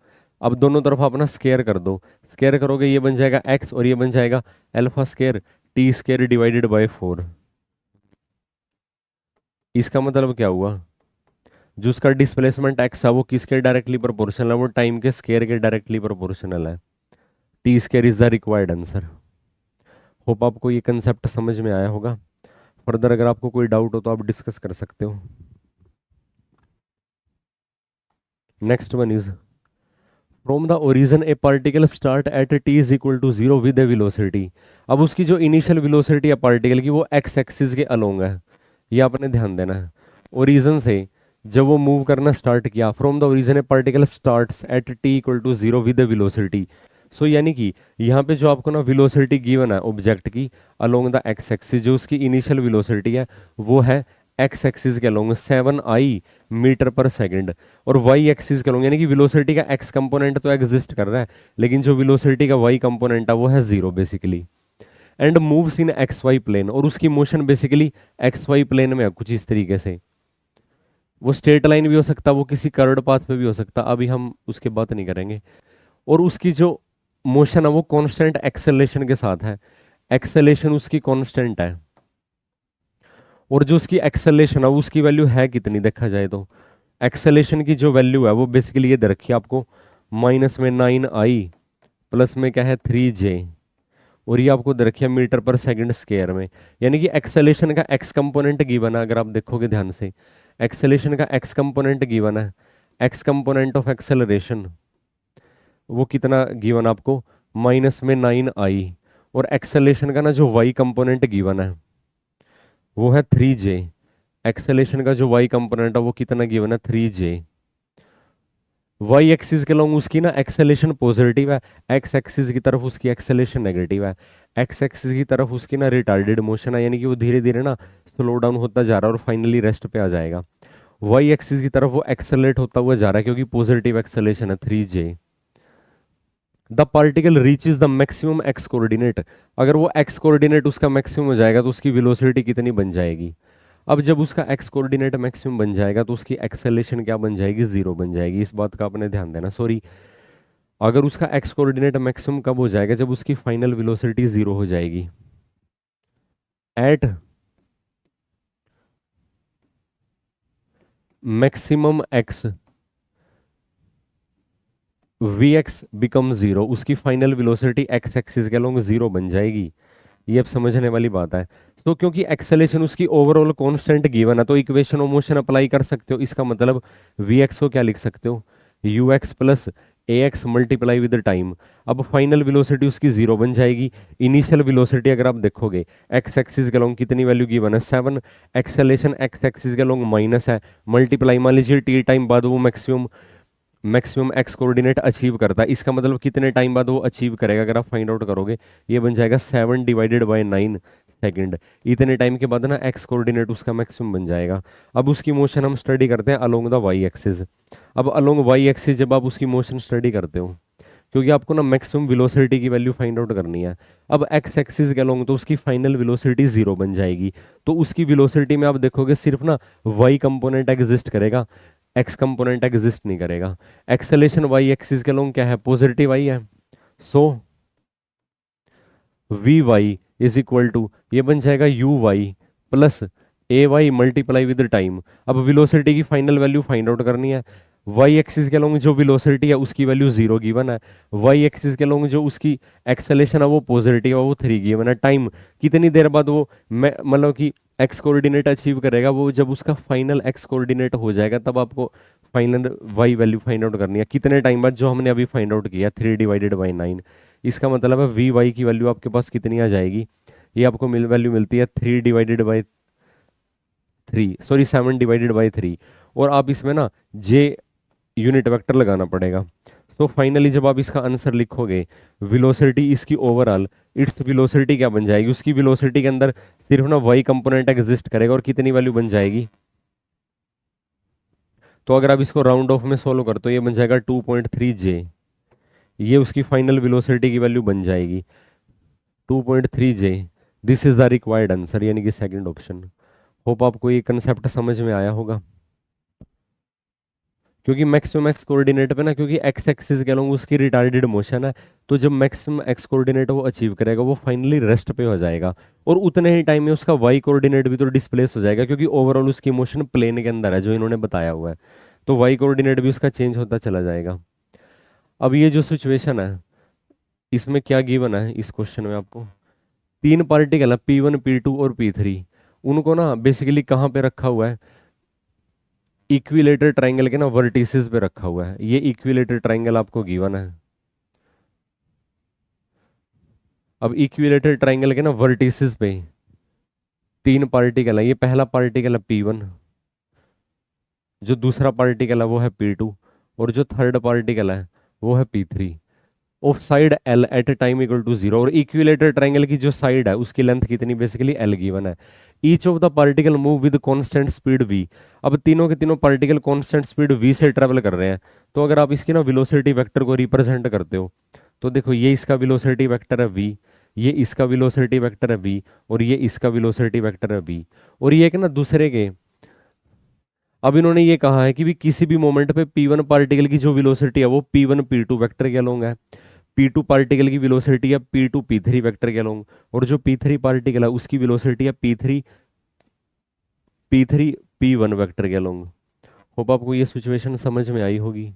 अब दोनों तरफ आप ना स्केयर कर दो, स्केयर करोगे ये बन जाएगा एक्स और ये बन जाएगा alpha square T square divided by 4। इसका मतलब क्या हुआ, जो उसका डिस्प्लेसमेंट एक्स है वो किसके डायरेक्टली प्रोपोर्शनल है, वो टाइम के स्केयर के डायरेक्टली प्रोपोर्शनल है। T square is the required answer. Hope आपको ये कंसेप्ट समझ में आया होगा। फर्दर अगर आपको कोई डाउट हो तो आप डिस्कस कर सकते हो। Next one is from the origin a particle start at T is equal to zero with a velocity. अब उसकी जो इनिशियल वेलोसिटी है पार्टिकल की वो एक्स एक्सिस के अलोंग है, ये आपने ध्यान देना है। ओरिजिन से जब वो मूव करना स्टार्ट किया, from the origin a particle starts at T equal to zero with a velocity. So यानी कि यहाँ पे जो आपको ना वेलोसिटी गिवन है ऑब्जेक्ट की अलोंग द एक्स एक्सिस, जो उसकी इनिशियल वेलोसिटी है वो है एक्स एक्सिस के अलोंग 7 मीटर पर सेकंड, और वाई एक्सिस के अलोंग, यानी कि वेलोसिटी का एक्स कंपोनेंट तो एग्जिस्ट कर रहा है लेकिन जो वेलोसिटी का वाई कंपोनेंट है वो है zero basically. And moves in x Y plane, और उसकी motion basically x Y plane में है कुछ इस तरीके से। वो स्ट्रेट लाइन भी हो सकता, वो किसी कर्व्ड पाथ पे भी हो सकता, अभी हम उसके बात नहीं करेंगे। और उसकी जो मोशन है वो कांस्टेंट एक्सेलरेशन के साथ है, एक्सेलरेशन उसकी कांस्टेंट है। और जो उसकी एक्सेलरेशन है उसकी वैल्यू है कितनी देखा जाए तो, एक्सेलरेशन की जो वैल्यू है वो बेसिकली ये दे रखी है आपको, माइनस में 9i प्लस में क्या है 3j, और ये आपको दे रखी है मीटर पर सेकंड स्क्वायर में। यानी कि एक्सेलरेशन का एक्स कंपोनेंट गिवन है, अगर आप देखोगे ध्यान से एक्सेलरेशन का एक्स कंपोनेंट गिवन है, एक्स कंपोनेंट ऑफ एक्सेलरेशन वो कितना गिवन आपको, -9i, और एक्सेलरेशन का ना जो वाई कंपोनेंट गिवन है वो है 3j। एक्सेलेरेशन का जो वाई कंपोनेंट है वो कितना गिवन है 3j। वाई एक्सिस के लॉन्ग उसकी ना एक्सेलेरेशन पॉजिटिव है, एक्स एक्सिस की तरफ उसकी एक्सेलेरेशन नेगेटिव है। एक्स एक्सिस की तरफ उसकी ना रिटार्डेड मोशन है, यानी कि वो धीरे धीरे ना स्लो डाउन होता जा रहा है और फाइनली रेस्ट पे आ जाएगा। वाई एक्सिस की तरफ वो एक्सेलरेट होता हुआ जा रहा है क्योंकि पॉजिटिव एक्सेलेरेशन है 3j। The particle reaches the maximum x coordinate, अगर वो एक्स कोऑर्डिनेट उसका मैक्सिमम हो जाएगा तो उसकी वेलोसिटी कितनी बन जाएगी। अब जब उसका एक्स कोऑर्डिनेट मैक्सिमम बन जाएगा तो उसकी एक्सेलेरेशन क्या बन जाएगी, जीरो बन जाएगी। इस बात का आपने ध्यान देना। सॉरी, अगर उसका एक्स कोऑर्डिनेट मैक्सिमम कब हो जाएगा, जब उसकी फाइनल वेलोसिटी जीरो हो जाएगी at maximum x v x become zero, उसकी फाइनल वेलोसिटी एक्स एक्सिस के अलोंग जीरो बन जाएगी। ये अब समझने वाली बात है। तो क्योंकि एक्सेलेरेशन उसकी ओवरऑल कांस्टेंट गिवन है तो इक्वेशन ऑफ मोशन अप्लाई कर सकते हो। इसका मतलब वी एक्स को क्या लिख सकते हो, you x plus A x multiply with time. अब फाइनल वेलोसिटी उसकी जीरो बन जाएगी। इनिशियल वेलोसिटी अगर आप देखोगे एक्स एक्सिस के लॉन्ग कितनी वैल्यू गिवन है 7, एक्सेलेरेशन एक्स एक्सिस के लॉन्ग माइनस है, मल्टीप्लाई मान लीजिए टी टाइम बाद वो मैक्सिमम एक्स कोऑर्डिनेट अचीव करता है। इसका मतलब कितने टाइम बाद वो अचीव करेगा, अगर आप फाइंड आउट करोगे ये बन जाएगा 7 डिवाइडेड बाय 9 सेकंड। इतने टाइम के बाद ना एक्स कोऑर्डिनेट उसका मैक्सिमम बन जाएगा। अब उसकी मोशन हम स्टडी करते हैं अलोंग द वाई एक्सिस। अब अलोंग वाई एक्सिस जब आप उसकी मोशन स्टडी करते हो, क्योंकि आपको ना मैक्सिमम वेलोसिटी की वैल्यू फाइंड आउट करनी है। अब एक्स एक्सिस के अलोंग तो उसकी फाइनल वेलोसिटी जीरो बन जाएगी, तो उसकी वेलोसिटी में आप देखोगे सिर्फ ना वाई कंपोनेंट एग्जिस्ट करेगा, एक्स कंपोनेंट एग्जिस्ट नहीं करेगा। एक्सेलेरेशन वाई एक्सिस के अलोंग क्या है, पॉजिटिव वाई है। So v y is equal to ये बन जाएगा u y plus a y multiply with time. अब वेलोसिटी की फाइनल वैल्यू फाइंड आउट करनी है। वाई एक्सिस के अलॉन्ग जो वेलोसिटी है उसकी वैल्यू जीरो गिवन है, वाई एक्सिस के अलॉन्ग जो उसकी एक्सेलेरेशन है वो पॉजिटिव है, वो थ्री गिवन है। टाइम कितनी देर बाद वो मतलब कि एक्स कोऑर्डिनेट अचीव करेगा, वो जब उसका फाइनल एक्स कोऑर्डिनेट हो जाएगा तब आपको final y value find out करनी है, कितने टाइम बाद, जो हमने अभी फाइंड आउट किया 3/9। इसका मतलब है वी वाई की वैल्यू आपके पास कितनी आ जाएगी, ये आपको वैल्यू मिलती है 7/3। और आप इसमें ना जे यूनिट वेक्टर लगाना पड़ेगा। तो फाइनली जब आप इसका आंसर लिखोगे, वेलोसिटी इसकी ओवरऑल, इट्स वेलोसिटी क्या बन जाएगी, उसकी वेलोसिटी के अंदर सिर्फ ना वाई कंपोनेंट एग्जिस्ट करेगा और कितनी वैल्यू बन जाएगी। तो अगर आप इसको राउंड ऑफ में सोल्व कर तो ये बन जाएगा 2.3 जे, ये उसकी फाइनल वेलोसिटी की वैल्यू बन जाएगी 2.3 j. This is the required answer, यानी कि सेकंड ऑप्शन। होप आपको ये कंसेप्ट समझ में आया होगा। क्योंकि मैक्सिमम एक्स कोऑर्डिनेट पे ना, क्योंकि एक्स एक्सिस के अलॉन्ग उसकी रिटार्डेड मोशन है, तो जब मैक्सिमम एक्स कोऑर्डिनेट वो अचीव करेगा वो फाइनली रेस्ट पे हो जाएगा, और उतने ही टाइम में उसका वाई कोऑर्डिनेट भी तो डिस्प्लेस हो जाएगा, क्योंकि ओवरऑल उसकी मोशन प्लेन के अंदर है जो इन्होंने बताया हुआ है, तो वाई कोऑर्डिनेट भी उसका चेंज होता चला जाएगा। अब ये जो सिचुएशन है इसमें क्या गिवन है इस क्वेश्चन में आपको, तीन पार्टिकल है P1 P2 और P3, उनको ना बेसिकली कहाँ पे रखा हुआ है, इक्विलेटर ट्रायंगल के ना वर्टिसेस पे रखा हुआ है। ये इक्विलेटर ट्रायंगल आपको गिवन है। अब इक्विलेटर ट्रायंगल के ना वर्टिसेस पे तीन पार्टिकल है, ये पहला पार्टिकल है P1, जो दूसरा पार्टिकल है वो है P2, और जो थर्ड पार्टिकल है वो है P3। Of side L at time equal to zero, और इक्विलेटर ट्रायंगल की जो साइड है उसकी लेंथ कितनी, बेसिकली L गिवन है। Each of the particle move with constant speed v। अब तीनों के तीनों पार्टिकल कांस्टेंट स्पीड v से ट्रेवल कर रहे हैं, तो अगर आप इसकी ना वेलोसिटी वेक्टर को रिप्रेजेंट करते हो, तो देखो ये इसका वेलोसिटी वेक्टर है v, ये इसका वेलोसिटी वेक्टर है v, और ये इसका वेलोसिटी वेक्टर है v, और ये एक ना दूसरे के, अब इन्होंने ये कहा है कि भी किसी भी मोमेंट पे P1 पार्टिकल की जो वेलोसिटी है वो P1 P2 वेक्टर के अलोंग है, P2 पार्टिकल की वेलोसिटी है P2 P3 वेक्टर के अलोंग, और जो P3 पार्टिकल है उसकी वेलोसिटी है P3 P1 वेक्टर के अलोंग। होप आपको ये सिचुएशन समझ में आई होगी।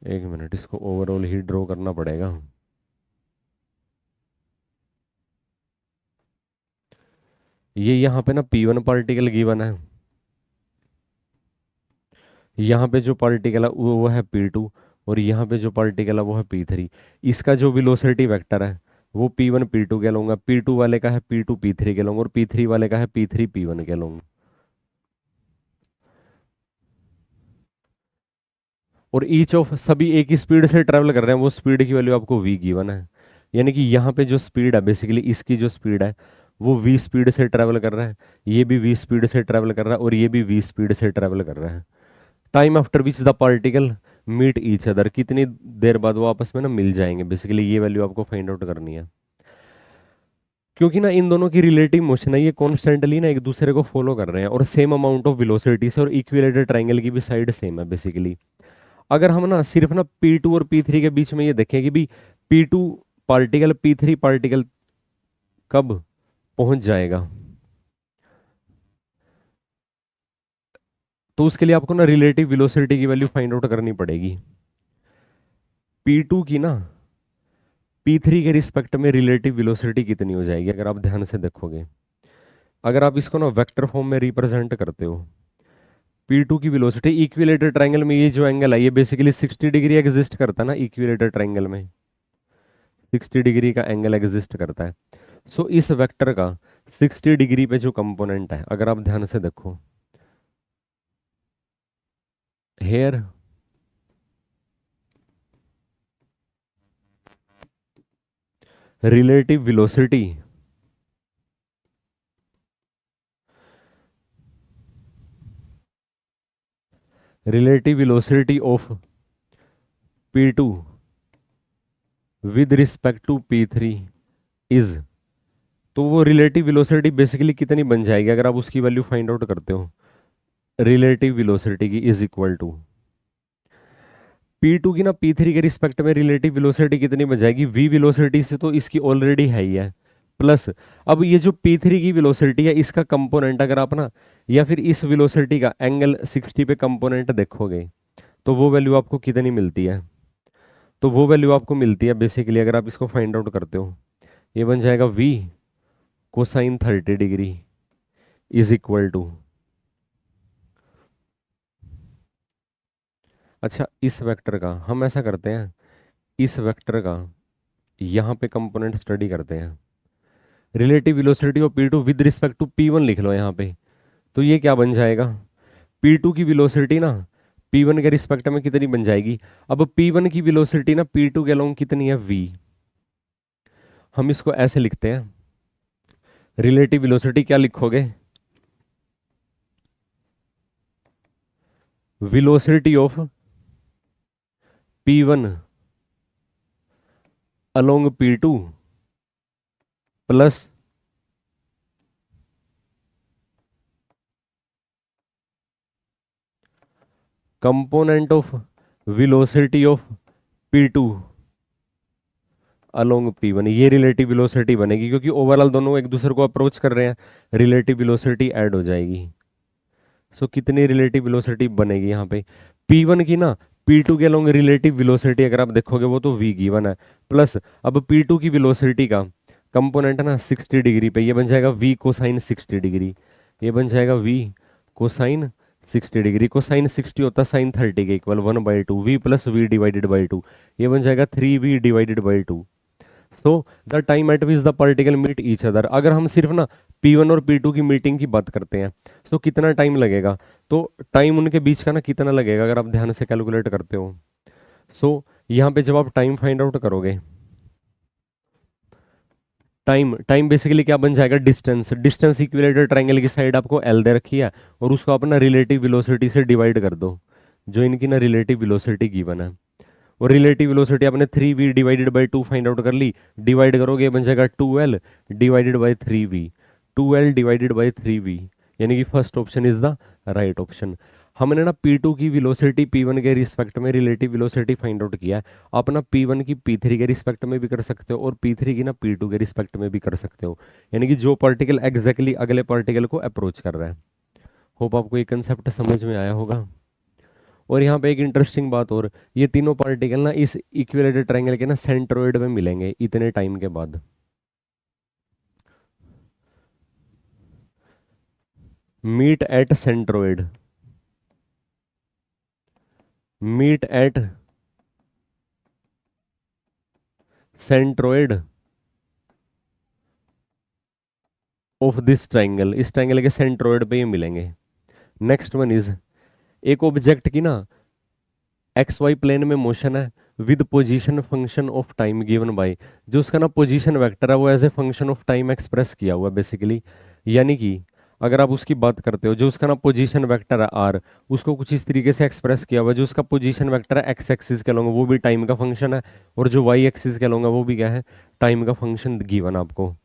एक मिनट, इसको ओवरऑल ही ड्रॉ करना पड़ेगा। ये यहाँ पे ना P1 पार्टिकल गिवन है, यहाँ पे जो पार्टिकल है वो है P2, और यहाँ पे जो पार्टिकल है वो है P3। इसका जो वेलोसिटी वेक्टर है वो P1 P2 के लूंगा, P2 वाले का है P2 P3 के लूंगा, और P3 वाले का है P3 P1 के लूंगा। और ईच ऑफ, सभी एक ही स्पीड से ट्रेवल कर रहे हैं, वो स्पीड की वैल्यू आपको v गिवन है। यानी कि यहाँ पे जो स्पीड है, बेसिकली इसकी जो स्पीड है वो v स्पीड से ट्रेवल कर रहा है, ये भी v स्पीड से ट्रेवल कर रहा है, और ये भी v स्पीड से ट्रेवल कर रहा है। Time after which the particle meet each other, कितनी देर बाद वो आपस में ना मिल जाएंगे, बेसिकली ये वैल्यू आपको फाइंड आउट करनी है। क्योंकि ना इन दोनों की रिलेटिव मोशन है, ये कॉन्स्टेंटली ना एक दूसरे को फॉलो कर रहे हैं, और सेम अमाउंट ऑफ वेलोसिटी से, और इक्विलेटरल ट्रायंगल की भी साइड सेम है बेसिकली। अगर हम ना सिर्फ ना P2 और P3 के बीच में ये देखें कि भी P2 पार्टिकल P3 पार्टिकल कब पहुंच जाएगा, तो उसके लिए आपको ना रिलेटिव वेलोसिटी की वैल्यू फाइंड आउट करनी पड़ेगी। P2 की ना P3 के रिस्पेक्ट में रिलेटिव वेलोसिटी कितनी हो जाएगी, अगर आप ध्यान से देखोगे, अगर आप इसको ना वेक्टर फॉर्म में रिप्रेजेंट करते हो, P2 की वेलोसिटी, इक्विलेटर ट्रायंगल में ये जो एंगल है ये बेसिकली 60 डिग्री एग्जिस्ट करता है ना, इक्विलेटर ट्रायंगल में 60 डिग्री का एंगल एग्जिस्ट करता है। सो इस वेक्टर का 60 डिग्री पे जो कंपोनेंट है, अगर आप ध्यान से देखो, here relative velocity of P2 with respect to P3 is, तो वो रिलेटिव वेलोसिटी बेसिकली कितनी बन जाएगी अगर आप उसकी वैल्यू फाइंड आउट करते हो, रिलेटिव वेलोसिटी की इज इक्वल टू P2 की ना P3 के रिस्पेक्ट में रिलेटिव वेलोसिटी कितनी बन जाएगी, v वेलोसिटी से तो इसकी ऑलरेडी है ही है, प्लस अब ये जो P3 की वेलोसिटी है इसका कंपोनेंट अगर आप ना या फिर इस वेलोसिटी का एंगल 60 पे कंपोनेंट देखोगे तो वो वैल्यू आपको कितनी मिलती है? तो वो वैल्यू आपको मिलती है बेसिकली, अगर आप इसको फाइंड आउट करते हो, ये बन जाएगा V cosine 30 degree is equal to, अच्छा इस वेक्टर का हम ऐसा करते हैं, इस वेक्टर का यहाँ पे कंपोनेंट स्टडी करते हैं। Relative velocity of P2 with respect to P1 लिख लो यहाँ पे, तो ये क्या बन जाएगा? P2 की वेलोसिटी ना P1 के रिस्पेक्ट में कितनी बन जाएगी? अब P1 की वेलोसिटी ना P2 के अलोंग कितनी है? V। हम इसको ऐसे लिखते हैं, रिलेटिव वेलोसिटी क्या लिखोगे? Velocity of P1 along P2 plus component of velocity of P2 along P1। ये रिलेटिव वेलोसिटी बनेगी, क्योंकि ओवरऑल दोनों एक दूसरे को अप्रोच कर रहे हैं, रिलेटिव वेलोसिटी ऐड हो जाएगी। सो कितनी रिलेटिव वेलोसिटी बनेगी यहाँ पे? P1 की ना P2 के अलोंग रिलेटिव वेलोसिटी अगर आप देखोगे वो तो V गिवन है, प्लस अब P2 की वेलोसिटी का कंपोनेंट है ना 60 डिग्री पे, ये बन जाएगा V कोसाइन 60 डिग्री, ये बन जाएगा V कोसाइन 60 डिग्री। कोसाइन 60 होता है साइन 30 के equal 1/2 V plus V divided by 2, ये बन जाएगा 3V divided by 2। So the time at which the particle meet each other, अगर हम सिर्फ ना P1 और P2 की मीटिंग की बात करते हैं तो कितना टाइम लगेगा? तो टाइम उनके बीच का ना कितना लगेगा अगर आप ध्यान से कैलकुलेट करते हो। सो यहाँ पे जब आप टाइम फाइंड आउट करोगे, टाइम टाइम बेसिकली क्या बन जाएगा? डिस्टेंस। डिस्टेंस इक्विलेटर ट्रायंगल की साइड आपको एल दे रखी है और उसको अपना रिलेटिव वेलोसिटी से डिवाइड कर दो, जो इनकी ना रिलेटिव वेलोसिटी गिवन है। और रिलेटिव वेलोसिटी आपने 3V divided by 2 find out कर ली, डिवाइड करोगे बन जाएगा 2L divided by 3V, 2L divided by 3V, यानी कि first option is the right option. हमने ना P2 की वेलोसिटी P1 के रिस्पेक्ट में रिलेटिव वेलोसिटी फाइंड आउट किया है, आप ना P1 की P3 के रिस्पेक्ट में भी कर सकते हो और P3 की ना P2 के रिस्पेक्ट में भी कर सकते हो, यानी कि जो पार्टिकल एग्जैक्टली अगले पार्टिकल को अप्रोच कर रहा है। होप आपको ये कंसेप्ट समझ में आया होगा। और यहाँ पे एक इंटरेस्टिंग बात और, ये तीनों पार्टिकल ना इस इक्विलेटरल ट्रायंगल के ना सेंट्रोइड में मिलेंगे इतने टाइम के बाद। Meet at centroid, meet at centroid of this triangle, इस ट्रायंगल के सेंट्रोइड पे ये मिलेंगे। नेक्स्ट वन इज, एक ऑब्जेक्ट की ना एक्स वाई प्लेन में मोशन है with position function of time given by, जो उसका ना पोजीशन वेक्टर है वो as a function of time express किया हुआ बेसिकली, यानी कि अगर आप उसकी बात करते हो जो उसका ना पोजीशन वेक्टर है आर, उसको कुछ इस तरीके से एक्सप्रेस किया हुआ है, जो उसका पोजीशन वेक्टर है एक्स एक्सिस के अलॉन्ग वो भी टाइम का फंक्शन है, और जो वाई एक्सिस के अलॉन्ग है वो भी क्या है? टाइम का फंक्शन गिवन आपको,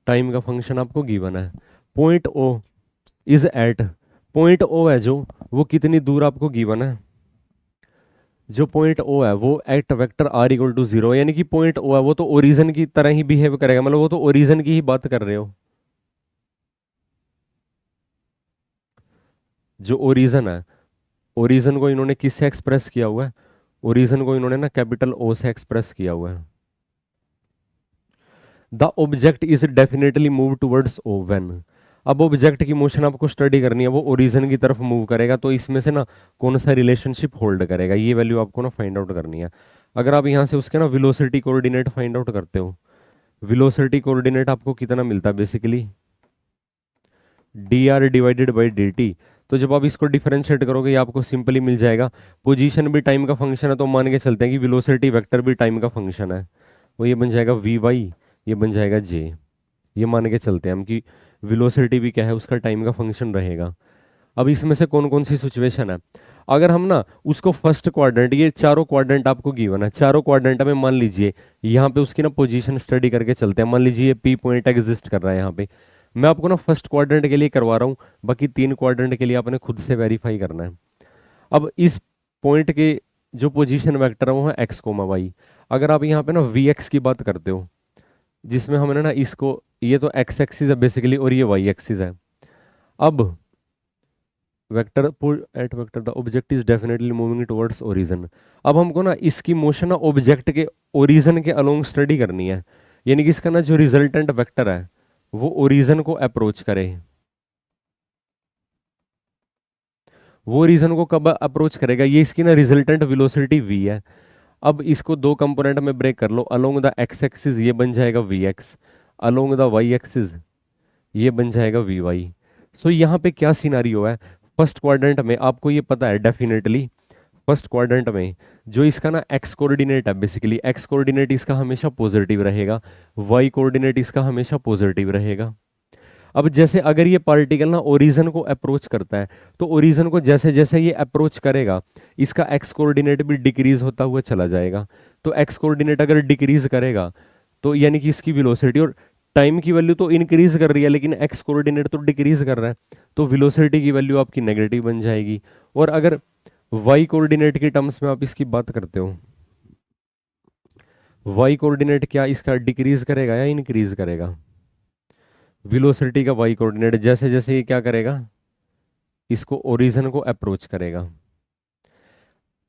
टाइम का फंक्शन आपको गिवन है। Point O is at, point O है जो वो कितनी दूर आपको गिवन है? जो पॉइंट ओ है वो at vector R equal to 0, यानी कि पॉइंट ओ है वो तो ओरिजन की तरह ही बिहेव करेगा, मतलब वो तो ओरिजन की ही बात कर रहे हो। जो ओरिजन है, ओरिजन को इन्होंने किससे एक्सप्रेस किया हुआ है? ओरिजन को इन्होंने ना कैपिटल ओ से एक्सप्रेस किया हुआ है। The object is definitely move towards O when, अब ऑब्जेक्ट की मोशन आपको स्टडी करनी है, वो ओरिजिन की तरफ मूव करेगा, तो इसमें से ना कौन सा रिलेशनशिप होल्ड करेगा, ये वैल्यू आपको ना फाइंड आउट करनी है। अगर आप यहाँ से उसके ना वेलोसिटी कोऑर्डिनेट फाइंड आउट करते हो, वेलोसिटी कोऑर्डिनेट आपको कितना मिलता है basically? D R divided by d T. तो जब आप इसको डिफरेंशिएट करोगे ये आपको सिंपली मिल जाएगा, पोजीशन भी टाइम का फंक्शन है तो मान के चलते हैं कि वेलोसिटी वेक्टर भी टाइम का फंक्शन है, वो ये बन जाएगा वी वाई, ये बन जाएगा जे, ये मान के चलते हैं हम कि वेलोसिटी भी क्या है उसका टाइम का फंक्शन रहेगा। अब इसमें से कौन कौन सी सिचुएशन है? अगर हम ना उसको फर्स्ट क्वाड्रेंट, ये चारों क्वाड्रेंट आपको गिवन है, चारों क्वाड्रेंट में मान लीजिए यहाँ पे उसकी ना पोजीशन स्टडी करके चलते हैं, मान लीजिए पी पॉइंट एग्जिस्ट कर रहा है यहाँ पे, मैं आपको ना फर्स्ट क्वाड्रेंट के लिए करवा रहा हूँ, बाकी 3 क्वाड्रेंट के लिए आपने खुद से वेरीफाई करना है। अब इस पॉइंट के जो पोजीशन वेक्टर है वो है एक्स कोमा वाई। अगर आप यहाँ पे ना वी एक्स की बात करते हो, जिसमें हमने ना इसको, ये तो एक्स एक्सिस है बेसिकली और ये वाई एक्सिस है। अब vector pull at vector the object is definitely moving towards origin. अब हमको ना इसकी मोशन ना ऑब्जेक्ट के ओरिजिन के अलोंग स्टडी करनी है, यानी कि इसका ना जो रिजल्टेंट वेक्टर है वो ओरिजिन को अप्रोच करे। वो रीजन को कब अप्रोच करेगा, ये इसकी ना रिजल्टेंट वेलोसिटी v है। अब इसको दो कंपोनेंट में ब्रेक कर लो, अलोंग द एक्स एक्सिस ये बन जाएगा V X, along the Y axis ये बन जाएगा वी वाई। सो यहाँ पे क्या सिनारियो है, फर्स्ट क्वाड्रेंट में आपको ये पता है डेफिनेटली, फर्स्ट क्वाड्रेंट में जो इसका ना एक्स कोऑर्डिनेट है, बेसिकली एक्स कोऑर्डिनेट इसका हमेशा पॉजिटिव रहेगा, वाई कोऑर्डिनेट इसका हमेशा पॉजिटिव रहेगा। अब जैसे अगर ये पार्टिकल ना ओरिजिन को अप्रोच करता है, तो ओरिजिन को जैसे जैसे ये अप्रोच करेगा इसका एक्स कोऑर्डिनेट भी डिक्रीज होता हुआ चला जाएगा। तो एक्स कोऑर्डिनेट अगर डिक्रीज करेगा तो यानी कि इसकी वेलोसिटी और टाइम की वैल्यू तो इंक्रीज कर रही है, लेकिन एक्स कोऑर्डिनेट तो डिक्रीज कर रहा है, तो वेलोसिटी की वैल्यू आपकी नेगेटिव बन जाएगी। और अगर वाई कोऑर्डिनेट की टर्म्स में आप इसकी बात करते हो, वाई कोऑर्डिनेट क्या इसका डिक्रीज करेगा या इंक्रीज करेगा, वेलोसिटी का वाई कोऑर्डिनेट जैसे जैसे ये क्या करेगा इसको ओरिजिन को अप्रोच करेगा।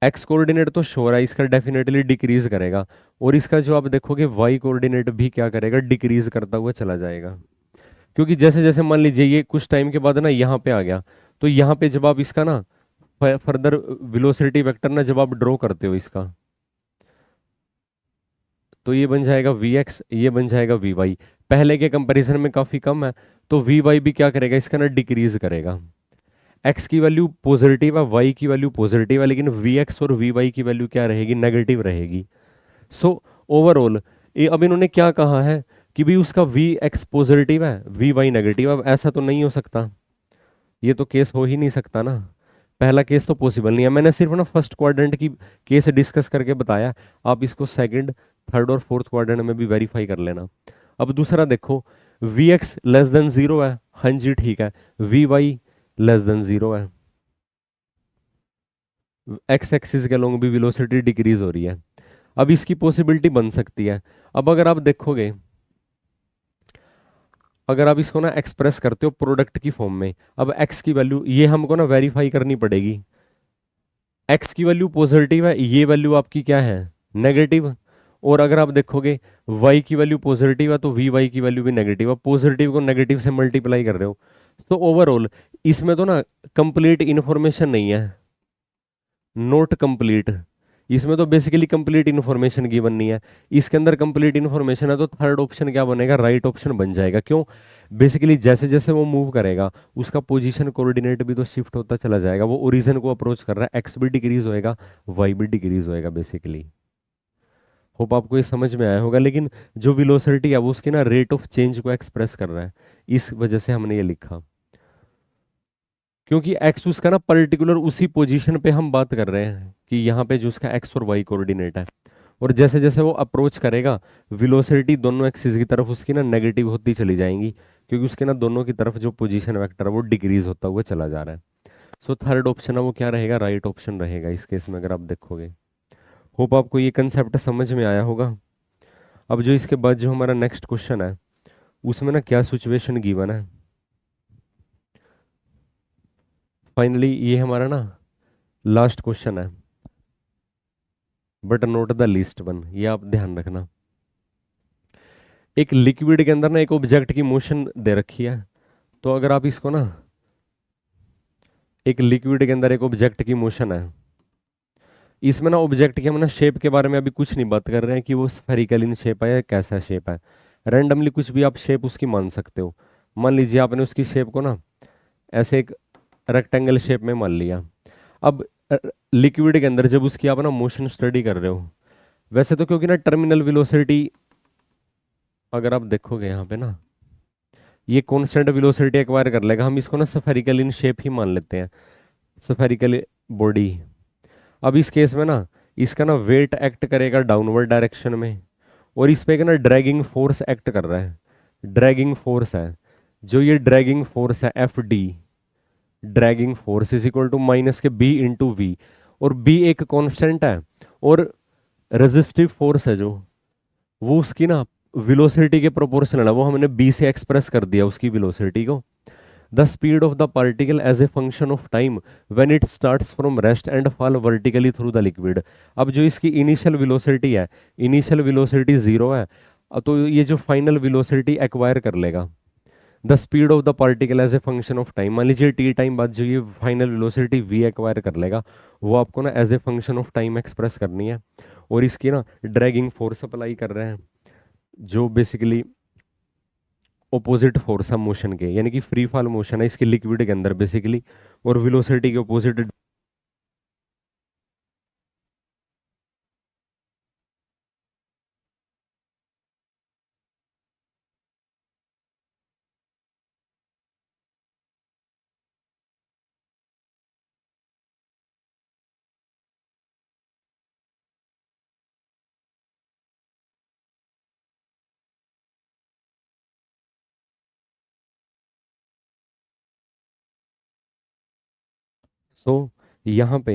एक्स कोऑर्डिनेट तो श्योर है इसका डेफिनेटली डिक्रीज करेगा, और इसका जो आप देखोगे वाई कोऑर्डिनेट भी क्या करेगा डिक्रीज करता हुआ चला जाएगा। क्योंकि जैसे जैसे मान लीजिए ये कुछ टाइम के बाद ना यहाँ पे आ गया, तो यहाँ पे जब आप इसका ना फर्दर वेलोसिटी वेक्टर ना जब आप ड्रॉ करते हो इसका, तो ये बन जाएगा वी एक्स, ये बन जाएगा वी वाई, पहले के कंपैरिजन में काफी कम है, तो वी वाई भी क्या करेगा इसका ना डिक्रीज करेगा। एक्स की वैल्यू पॉजिटिव है, वाई की वैल्यू पॉजिटिव है, लेकिन वी एक्स और वी वाई की वैल्यू क्या रहेगी, नेगेटिव रहेगी। सो ओवरऑल अब इन्होंने क्या कहा है कि भी उसका वी एक्स पॉजिटिव है वी वाई नेगेटिव। अब ऐसा तो नहीं हो सकता, ये तो केस हो ही नहीं सकता ना, पहला केस तो पॉसिबल नहीं है। मैंने सिर्फ ना फर्स्ट क्वाड्रेंट की केस डिस्कस करके बताया, आप इसको सेकंड थर्ड और फोर्थ क्वाड्रेंट में भी वेरीफाई कर लेना। अब दूसरा देखो, V X less than zero है, हाँ जी ठीक है, V Y less than zero है, एक्स एक्सिस के अलोंग भी वेलोसिटी डिक्रीज हो रही है। अब इसकी पॉसिबिलिटी बन सकती है, अब अगर आप देखोगे, अगर आप इसको ना एक्सप्रेस करते हो प्रोडक्ट की फॉर्म में, अब एक्स की वैल्यू ये हमको ना वेरीफाई करनी पड़ेगी, एक्स की वैल्यू पॉजिटिव है, ये वैल्यू आपकी क्या है नेगेटिव, और अगर आप देखोगे y की वैल्यू पॉजिटिव है तो वी वाई की वैल्यू भी नेगेटिव है, पॉजिटिव को नेगेटिव से मल्टीप्लाई कर रहे हो। तो ओवरऑल इसमें तो ना कंप्लीट इंफॉर्मेशन नहीं है, नोट कंप्लीट, इसमें तो बेसिकली कंप्लीट इन्फॉर्मेशन गिवन नहीं है, इसके अंदर कंप्लीट इन्फॉर्मेशन है, तो थर्ड ऑप्शन क्या बनेगा, राइट ऑप्शन बन जाएगा। क्यों, बेसिकली जैसे जैसे वो मूव करेगा उसका पोजीशन कोऑर्डिनेट भी तो शिफ्ट होता चला जाएगा, वो ओरिजिन को अप्रोच कर रहा है, एक्स भी डिक्रीज होएगा वाई भी डिक्रीज होएगा बेसिकली। होप आपको ये समझ में आया होगा, लेकिन जो वेलोसिटी है वो उसकी ना रेट ऑफ चेंज को एक्सप्रेस कर रहा है, इस वजह से हमने ये लिखा, क्योंकि एक्स उसका ना पर्टिकुलर उसी पोजीशन पे हम बात कर रहे हैं कि यहाँ पे जो उसका एक्स और वाई कोऑर्डिनेट है, और जैसे जैसे वो अप्रोच करेगा वेलोसिटी दोनों एक्सिस की तरफ उसकी ना नेगेटिव होती चली जाएंगी, क्योंकि उसके ना दोनों की तरफ जो पोजीशन वेक्टर है वो डिक्रीज होता हुआ चला जा रहा है। सो थर्ड ऑप्शन है वो क्या रहेगा, राइट ऑप्शन रहेगा इस केस में, अगर आप देखोगे। होप आपको ये कंसेप्ट समझ में आया होगा। अब जो इसके बाद जो हमारा नेक्स्ट क्वेश्चन है उसमें ना क्या सिचुएशन गिवन है, फाइनली ये हमारा ना लास्ट क्वेश्चन है, but note the least one, ये आप ध्यान रखना। एक लिक्विड के अंदर ना एक ऑब्जेक्ट की मोशन दे रखी है, तो अगर आप इसको ना, एक लिक्विड के अंदर एक ऑब्जेक्ट की मोशन है, इसमें ना ऑब्जेक्ट की हम ना शेप के बारे में अभी कुछ नहीं बात कर रहे हैं कि वो स्फेरिकल इन शेप है या कैसा शेप है, रैंडमली कुछ भी आप शेप उसकी मान सकते हो। मान लीजिए आपने उसकी शेप को ना ऐसे एक रेक्टेंगल शेप में मान लिया। अब लिक्विड के अंदर जब उसकी आप ना मोशन स्टडी कर रहे हो, वैसे तो क्योंकि ना टर्मिनल वेलोसिटी अगर आप देखोगे यहाँ पे ना ये कांस्टेंट वेलोसिटी एक्वायर कर लेगा, हम इसको ना स्फेरिकल इन शेप ही मान लेते हैं, स्फेरिकल बॉडी। अब इस केस में ना इसका ना वेट एक्ट करेगा डाउनवर्ड डायरेक्शन में, और इस पे एक ना ड्रैगिंग फोर्स एक्ट कर रहा है, ड्रैगिंग फोर्स है, जो ये ड्रैगिंग फोर्स है F D, dragging force is equal to minus के बी इंटू वी, और बी एक कांस्टेंट है, और रेजिस्टिव फोर्स है जो, वो उसकी ना वेलोसिटी के प्रोपोर्शनल है, वो हमने बी से एक्सप्रेस कर दिया उसकी वेलोसिटी को। The speed of the particle as a function of time when it starts from rest and fall vertically through the liquid. अब जो इसकी इनिशियल वेलोसिटी है, इनिशियल वेलोसिटी जीरो है, तो ये जो फाइनल वेलोसिटी एक्वायर कर लेगा, the speed of the particle as a function of time, मान लीजिए टी टाइम बाद जो ये फाइनल वेलोसिटी वी एक्वायर कर लेगा, वो आपको ना as a function of time express करनी है। और इसकी ना ड्रैगिंग फोर्स अप्लाई कर रहे हैं, जो बेसिकली ओपोजिट फोर्स है मोशन के, यानी कि फ्री फॉल मोशन है इसके लिक्विड के अंदर बेसिकली, और वेलोसिटी के ओपोजिट। सो यहाँ पे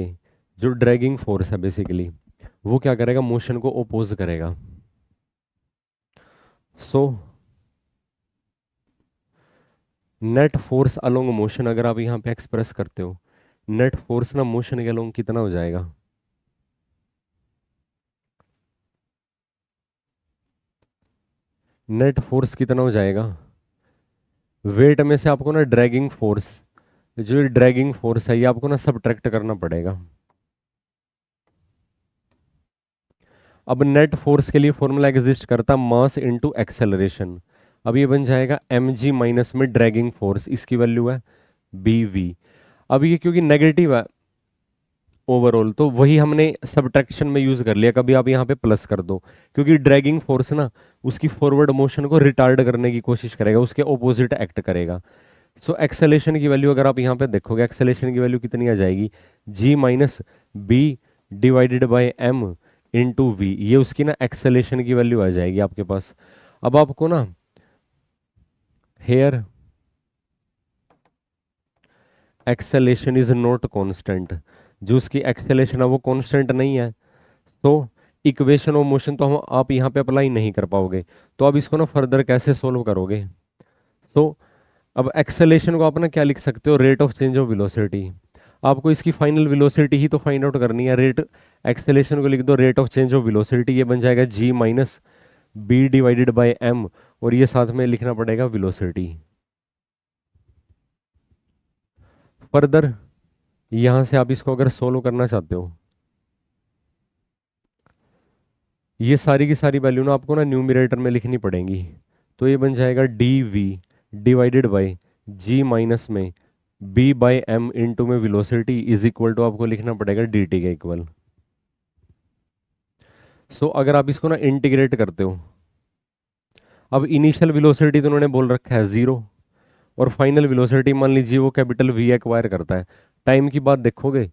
जो ड्रैगिंग फोर्स है बेसिकली, वो क्या करेगा, मोशन को ओपोज करेगा। So net force along motion अगर आप यहाँ पे एक्सप्रेस करते हो, नेट फोर्स ना मोशन के अलोंग कितना हो जाएगा, नेट फोर्स कितना हो जाएगा, वेट में से आपको ना ड्रैगिंग फोर्स, जो ये ड्रैगिंग फोर्स है ये आपको ना सबट्रैक्ट करना पड़ेगा। अब नेट फोर्स के लिए फॉर्मूला एग्जिस्ट करता मास इनटू एक्सेलरेशन। अब ये बन जाएगा एम जी माइनस में ड्रैगिंग फोर्स, इसकी वैल्यू है बी वी। अब ये क्योंकि नेगेटिव है ओवरऑल, तो वही हमने सब्ट्रैक्शन में यूज कर लिया, कभी आप यहाँ पे प्लस कर दो, क्योंकि ड्रैगिंग फोर्स ना उसकी फॉरवर्ड मोशन को रिटार्ड करने की कोशिश करेगा, उसके ऑपोजिट एक्ट करेगा। सो एक्सेलेरेशन की वैल्यू अगर आप यहाँ पे देखोगे, एक्सेलेरेशन की वैल्यू कितनी आ जाएगी, g minus b divided by M into v, ये उसकी ना एक्सेलेरेशन की वैल्यू आ जाएगी आपके पास। अब आपको ना here acceleration is not constant, जो उसकी एक्सेलेरेशन है वो कांस्टेंट नहीं है, तो इक्वेशन ऑफ मोशन तो हम आप यहाँ पे अप्लाई नहीं कर पाओगे। तो अब इसको ना फर्दर कैसे सोल्व करोगे, तो अब एक्सेलेरेशन को आप ना क्या लिख सकते हो, rate of change of velocity. आपको इसकी फाइनल वेलोसिटी ही तो फाइंड आउट करनी है, रेट एक्सेलेरेशन को लिख दो rate of change of velocity, ये बन जाएगा g minus b divided by m, और ये साथ में लिखना पड़ेगा वेलोसिटी। फर्दर यहां से आप इसको अगर सोल्व करना चाहते हो, ये सारी की सारी वैल्यू ना आपको ना न्यूमरेटर में लिखनी पड़ेंगी, तो ये बन जाएगा D V divided by G minus में बी बाई एम इंटू में वेलोसिटी इज इक्वल टू आपको लिखना पड़ेगा डी टी के इक्वल। सो अगर आप इसको ना इंटीग्रेट करते हो, अब इनिशियल वेलोसिटी तो उन्होंने बोल रखा है जीरो, और फाइनल वेलोसिटी मान लीजिए वो कैपिटल वी एक्वायर करता है। टाइम की बात देखोगे,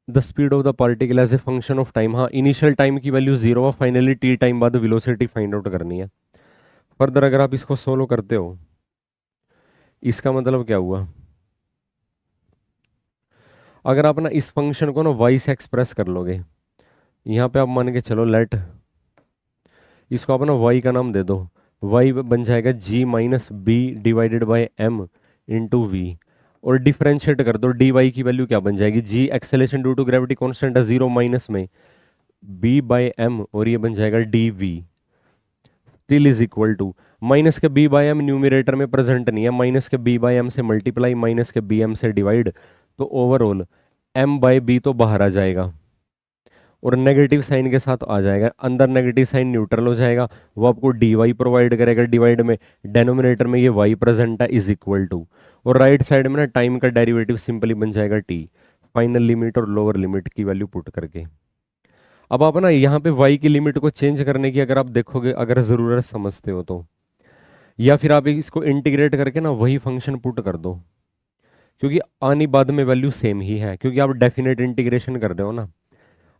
the speed of the particle as a function of time, हाँ इनिशियल टाइम की वैल्यू जीरो है, फाइनली टी टाइम बाद वेलोसिटी फाइंड आउट करनी है। फर्दर अगर आप इसको सोल्व करते हो, इसका मतलब क्या हुआ, अगर आप ना इस फंक्शन को ना वाई से एक्सप्रेस कर लोगे, यहाँ पे आप मान के चलो लेट इसको आप ना वाई का नाम दे दो, वाई बन जाएगा g minus b divided by M into we, और डिफरेंशिएट कर दो, डी वाई की वैल्यू क्या बन जाएगी, g acceleration due to gravity constant है जीरो माइनस में बी बाई एम, और ये बन जाएगा D v still is equal to minus के बी बाई एम न्यूमिरेटर में प्रेजेंट नहीं है, माइनस के बी बाई एम से मल्टीप्लाई माइनस के बी एम से डिवाइड, तो ओवरऑल एम बाई बी तो बाहर आ जाएगा और नेगेटिव साइन के साथ आ जाएगा, अंदर नेगेटिव साइन न्यूट्रल हो जाएगा, वो आपको डी वाई प्रोवाइड करेगा, डिवाइड में डेनोमिनेटर में ये वाई प्रेजेंट है इज इक्वल टू, और राइट साइड में ना टाइम का डेरिवेटिव सिंपली बन जाएगा टी, फाइनल लिमिट और लोअर लिमिट की वैल्यू पुट करके। अब आप ना यहाँ पे y की लिमिट को चेंज करने की अगर आप देखोगे, अगर ज़रूरत समझते हो तो, या फिर आप इसको इंटीग्रेट करके ना वही फंक्शन पुट कर दो, क्योंकि आनी बाद में वैल्यू सेम ही है, क्योंकि आप डेफिनेट इंटीग्रेशन कर रहे हो ना।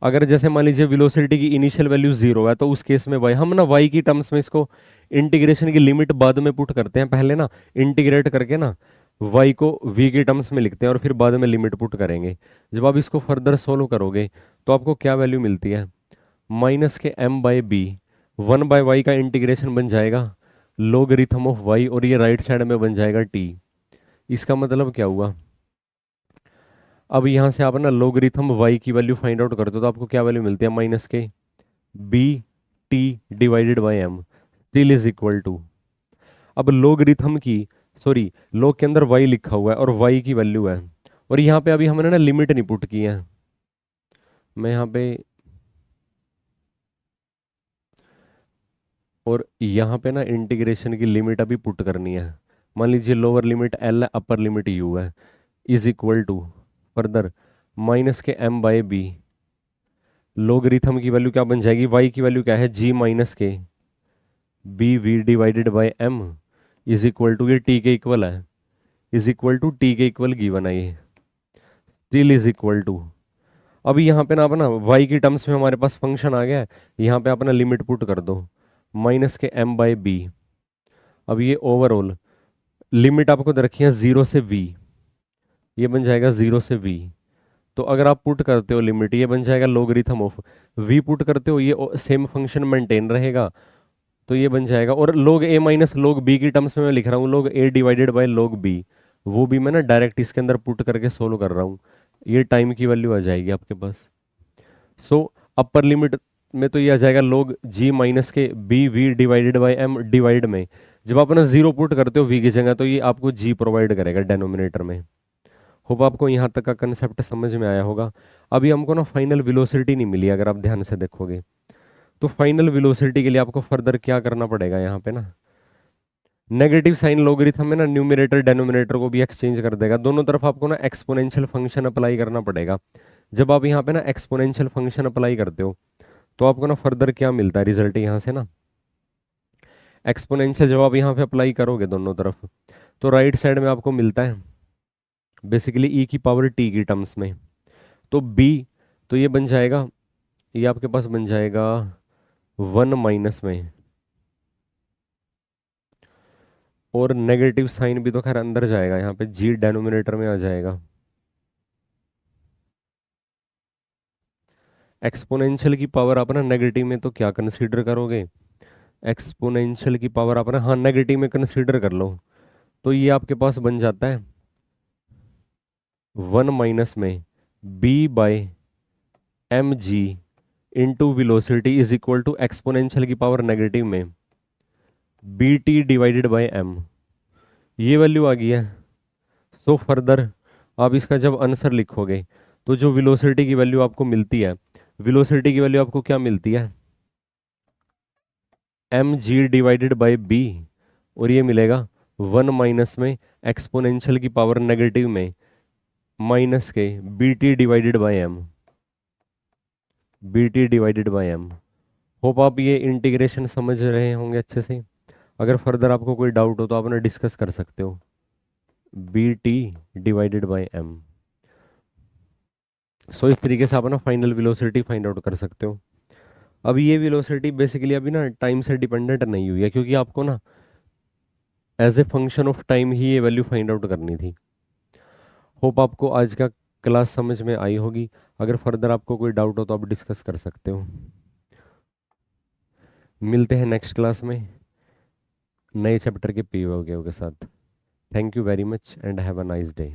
अगर जैसे मान लीजिए वेलोसिटी की इनिशियल वैल्यू जीरो है, तो उस केस में हम ना y की टर्म्स में इसको इंटीग्रेशन की लिमिट बाद में पुट करते हैं, पहले ना इंटीग्रेट करके ना वाई को वी के टर्म्स में लिखते हैं और फिर बाद में लिमिट पुट करेंगे। जब आप इसको फर्दर सोल्व करोगे तो आपको क्या वैल्यू मिलती है, माइनस के एम बाई बी, 1/y का इंटीग्रेशन बन जाएगा लोगरिथम ऑफ y, और ये राइट साइड में बन जाएगा t। इसका मतलब क्या हुआ, अब यहाँ से आप ना लोगरिथम y की वैल्यू फाइंड आउट करते हो तो आपको क्या वैल्यू मिलती है, माइनस के B T divided by M still is equal to, अब लोगरिथम की, सॉरी लोग के अंदर y लिखा हुआ है और y की वैल्यू है, और यहाँ पे अभी हमने ना लिमिट नहीं पुट की है। मैं यहाँ पे, और यहाँ पे ना इंटीग्रेशन की लिमिट अभी पुट करनी है। मान लीजिए लोअर लिमिट l है, अपर लिमिट u है, is equal to further minus K m by B, logarithm की वैल्यू क्या बन जाएगी, y की वैल्यू क्या है g माइनस के B V divided by m, is equal to, ये t के इक्वल है, इज इक्वल टू t के इक्वल गिवन है ये, स्टिल इज इक्वल टू। अभी यहाँ पे ना अपना y की टर्म्स में हमारे पास फंक्शन आ गया है, यहाँ पे अपना लिमिट पुट कर दो minus K m by B. अब ये ओवरऑल लिमिट आपको दे रखी है 0 से v, ये बन जाएगा 0 से v। तो अगर आप पुट करते हो लिमिट, ये बन जाएगा लोगरिथम ऑफ v, पुट करते हो ये सेम फंक्शन मेंटेन रहेगा, तो ये बन जाएगा, और log a minus log b की टर्म्स में मैं लिख रहा हूँ log a divided by log b, वो भी मैं ना डायरेक्ट इसके अंदर पुट करके सोल्व कर रहा हूँ, ये टाइम की वैल्यू आ जाएगी आपके पास। सो अपर लिमिट में तो ये आ जाएगा log g माइनस के B V divided by M divide में, जब आप ना जीरो पुट करते हो v की जगह तो ये आपको g प्रोवाइड करेगा डेनोमिनेटर में। होप आपको यहाँ तक का कंसेप्ट समझ में आया होगा। अभी हमको ना फाइनल वेलोसिटी नहीं मिली, अगर आप ध्यान से देखोगे तो फाइनल वेलोसिटी के लिए आपको फर्दर क्या करना पड़ेगा, यहाँ पे ना नेगेटिव साइन लोगरिथम में ना न्यूमरेटर डेनोमिनेटर को भी एक्सचेंज कर देगा, दोनों तरफ आपको ना एक्सपोनेंशियल फंक्शन अप्लाई करना पड़ेगा। जब आप यहाँ पे ना एक्सपोनेंशियल फंक्शन अप्लाई करते हो तो आपको ना फर्दर क्या मिलता है रिजल्ट, यहाँ से ना एक्सपोनेंशियल जब आप यहाँ पे अप्लाई करोगे दोनों तरफ तो राइट साइड में आपको मिलता है बेसिकली e की पावर t की टर्म्स में, तो b, तो ये बन जाएगा, ये आपके पास बन जाएगा 1 माइनस में, और नेगेटिव साइन भी तो खैर अंदर जाएगा, यहाँ पे g डेनोमिनेटर में आ जाएगा। एक्सपोनेंशियल की पावर आप ना नेगेटिव में तो क्या कंसीडर करोगे, एक्सपोनेंशियल की पावर आप ना हाँ नेगेटिव में कंसीडर कर लो, तो ये आपके पास बन जाता है 1 माइनस में b by M G into velocity is equal to exponential की पावर नेगेटिव में B T divided by M, ये वैल्यू आ गई है। सो फर्दर आप इसका जब आंसर लिखोगे तो जो विलोसिटी की वैल्यू आपको मिलती है, विलोसिटी की वैल्यू आपको क्या मिलती है, M G divided by B, और ये मिलेगा 1 माइनस में एक्सपोनेंशियल की पावर नेगेटिव में माइनस के B T divided by M, B T divided by M. Hope आप ये इंटीग्रेशन समझ रहे होंगे अच्छे से। अगर फर्दर आपको कोई डाउट हो तो आप ना डिस्कस कर सकते हो, b T divided by m. So इस तरीके से आप ना फाइनल वेलोसिटी फाइंड आउट कर सकते हो। अब ये वेलोसिटी बेसिकली अभी ना टाइम से डिपेंडेंट नहीं हुई है, क्योंकि आपको ना as a function of time ही ये वैल्यू फाइंड आउट करनी थी। होप आपको आज का क्लास समझ में आई होगी। अगर फर्दर आपको कोई डाउट हो तो आप डिस्कस कर सकते हो। मिलते हैं नेक्स्ट क्लास में नए चैप्टर के पीओ के साथ। Thank you very much and have a nice day.